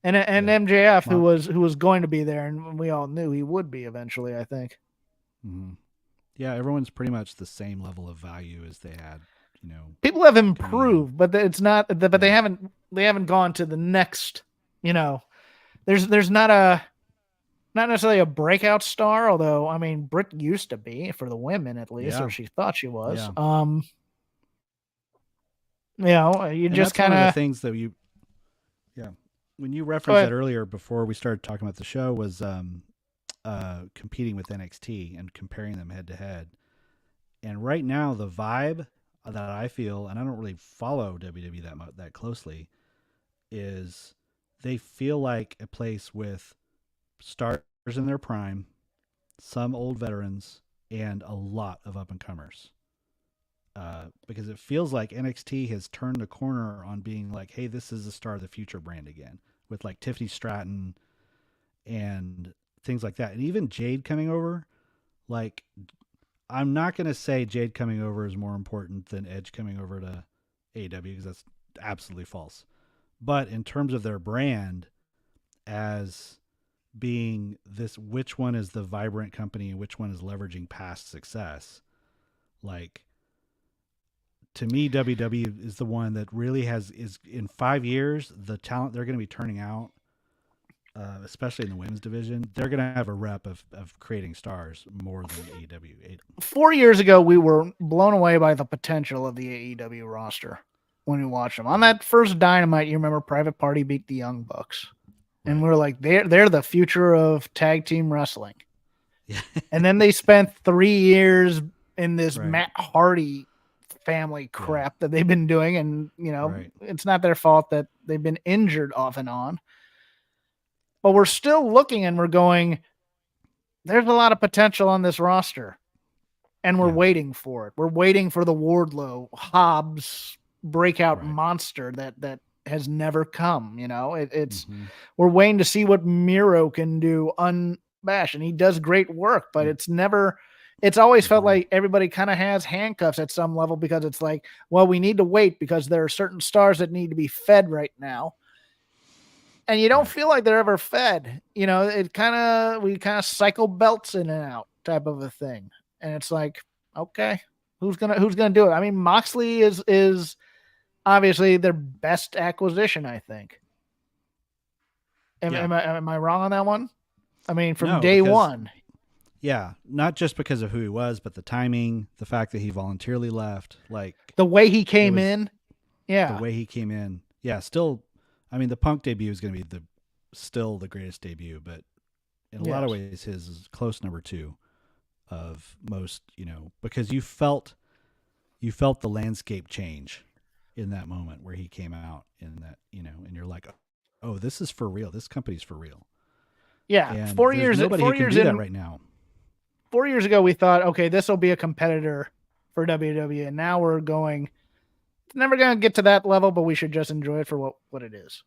and MJF, who was going to be there, and we all knew he would be eventually, I think. Mm-hmm. Yeah, everyone's pretty much the same level of value as they had. People have improved, but it's not. But they haven't gone to the next. There's not necessarily a breakout star, although I mean Britt used to be for the women at least, or she thought she was. You just kind of things that you. Yeah, when you referenced that earlier before we started talking about the show was competing with NXT and comparing them head to head, and right now the vibe that I feel, and I don't really follow WWE that closely, is they feel like a place with stars in their prime, some old veterans, and a lot of up-and-comers. Because it feels like NXT has turned the corner on being like, hey, this is the Star of the Future brand again, with like Tiffany Stratton and things like that. And even Jade coming over, like, I'm not going to say Jade coming over is more important than Edge coming over to AEW, because that's absolutely false. But in terms of their brand as being this, which one is the vibrant company and which one is leveraging past success. Like, to me, WWE is the one that really is in 5 years, the talent they're going to be turning out, especially in the women's division, they're going to have a rep of creating stars more than AEW. 4 years ago, we were blown away by the potential of the AEW roster when we watched them. On that first Dynamite, you remember Private Party beat the Young Bucks. Right. And we were like, they're the future of tag team wrestling. Yeah. And then they spent 3 years in this Matt Hardy family crap that they've been doing. And, it's not their fault that they've been injured off and on. But we're still looking and we're going, there's a lot of potential on this roster. And we're waiting for it. We're waiting for the Wardlow, Hobbs breakout monster that has never come. It's we're waiting to see what Miro can do unabashed. And he does great work, but it's always felt like everybody kind of has handcuffs at some level, because it's like, well, we need to wait because there are certain stars that need to be fed right now. And you don't feel like they're ever fed. We kind of cycle belts in and out type of a thing. And it's like, okay, who's gonna do it? I mean, Moxley is obviously their best acquisition, I think. Am I wrong on that one? I mean, from day one. Yeah, not just because of who he was, but the timing, the fact that he voluntarily left, like the way he came in. Yeah, the way he came in. Yeah, still. I mean, the Punk debut is going to be still the greatest debut, but in a lot of ways, his is close number 2 of most. Because you felt the landscape change in that moment where he came out in that, and you're like, oh, this is for real. This company's for real. Yeah, and 4 years. Nobody 4 who years can do in, that right now. 4 years ago, we thought, okay, this will be a competitor for WWE, and now we're going. It's never going to get to that level, but we should just enjoy it for what it is.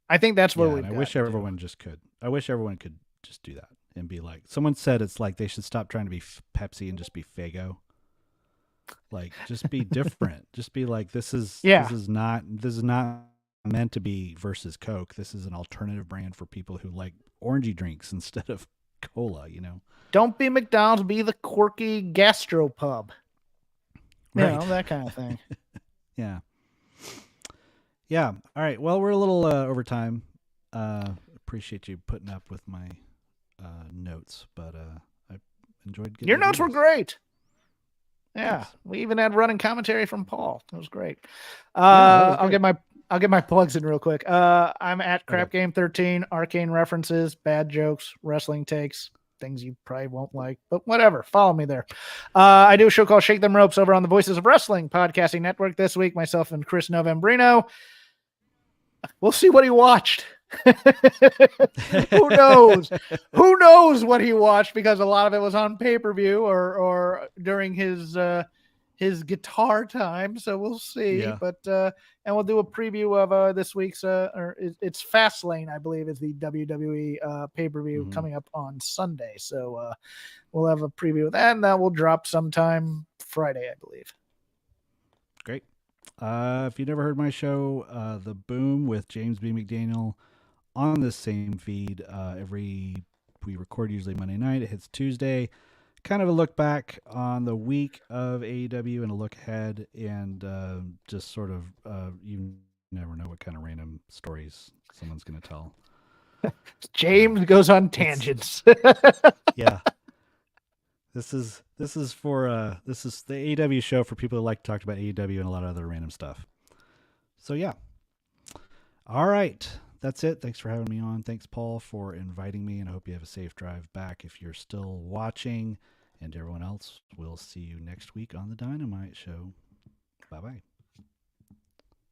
I think that's where we. I wish everyone just could. I wish everyone could just do that and be like. Someone said it's like they should stop trying to be Pepsi and just be Faygo. Like, just be different. Just be like, this is not meant to be versus Coke. This is an alternative brand for people who like orangey drinks instead of cola. Don't be McDonald's. Be the quirky gastropub. That kind of thing. Yeah. Yeah. All right. Well, we're a little over time. Appreciate you putting up with my notes, but I enjoyed getting your notes were great. Yeah. Thanks. We even had running commentary from Paul. It was great. I'll get my plugs in real quick. I'm at Crap Game 13, arcane references, bad jokes, wrestling takes, things you probably won't like, but whatever. Follow me there. I do a show called Shake Them Ropes over on the Voices of Wrestling podcasting network. This week, myself and Chris Novembrino. We'll see what he watched. Who knows? Who knows what he watched, because a lot of it was on pay-per-view or during his guitar time. So we'll see. Yeah. But and we'll do a preview of this week's it's Fastlane, I believe, is the WWE pay-per-view coming up on Sunday. So we'll have a preview of that, and that will drop sometime Friday, I believe. Great. If you never heard my show, The Boom with James B. McDaniel, on the same feed, we record usually Monday night. It hits Tuesday. Kind of a look back on the week of AEW and a look ahead, and just sort of you never know what kind of random stories someone's going to tell. James goes on tangents. Yeah. This is the AEW show for people who like to talk about AEW and a lot of other random stuff. So yeah. All right. That's it. Thanks for having me on. Thanks, Paul, for inviting me, and I hope you have a safe drive back if you're still watching. And everyone else, we'll see you next week on the Dynamite Show. Bye-bye.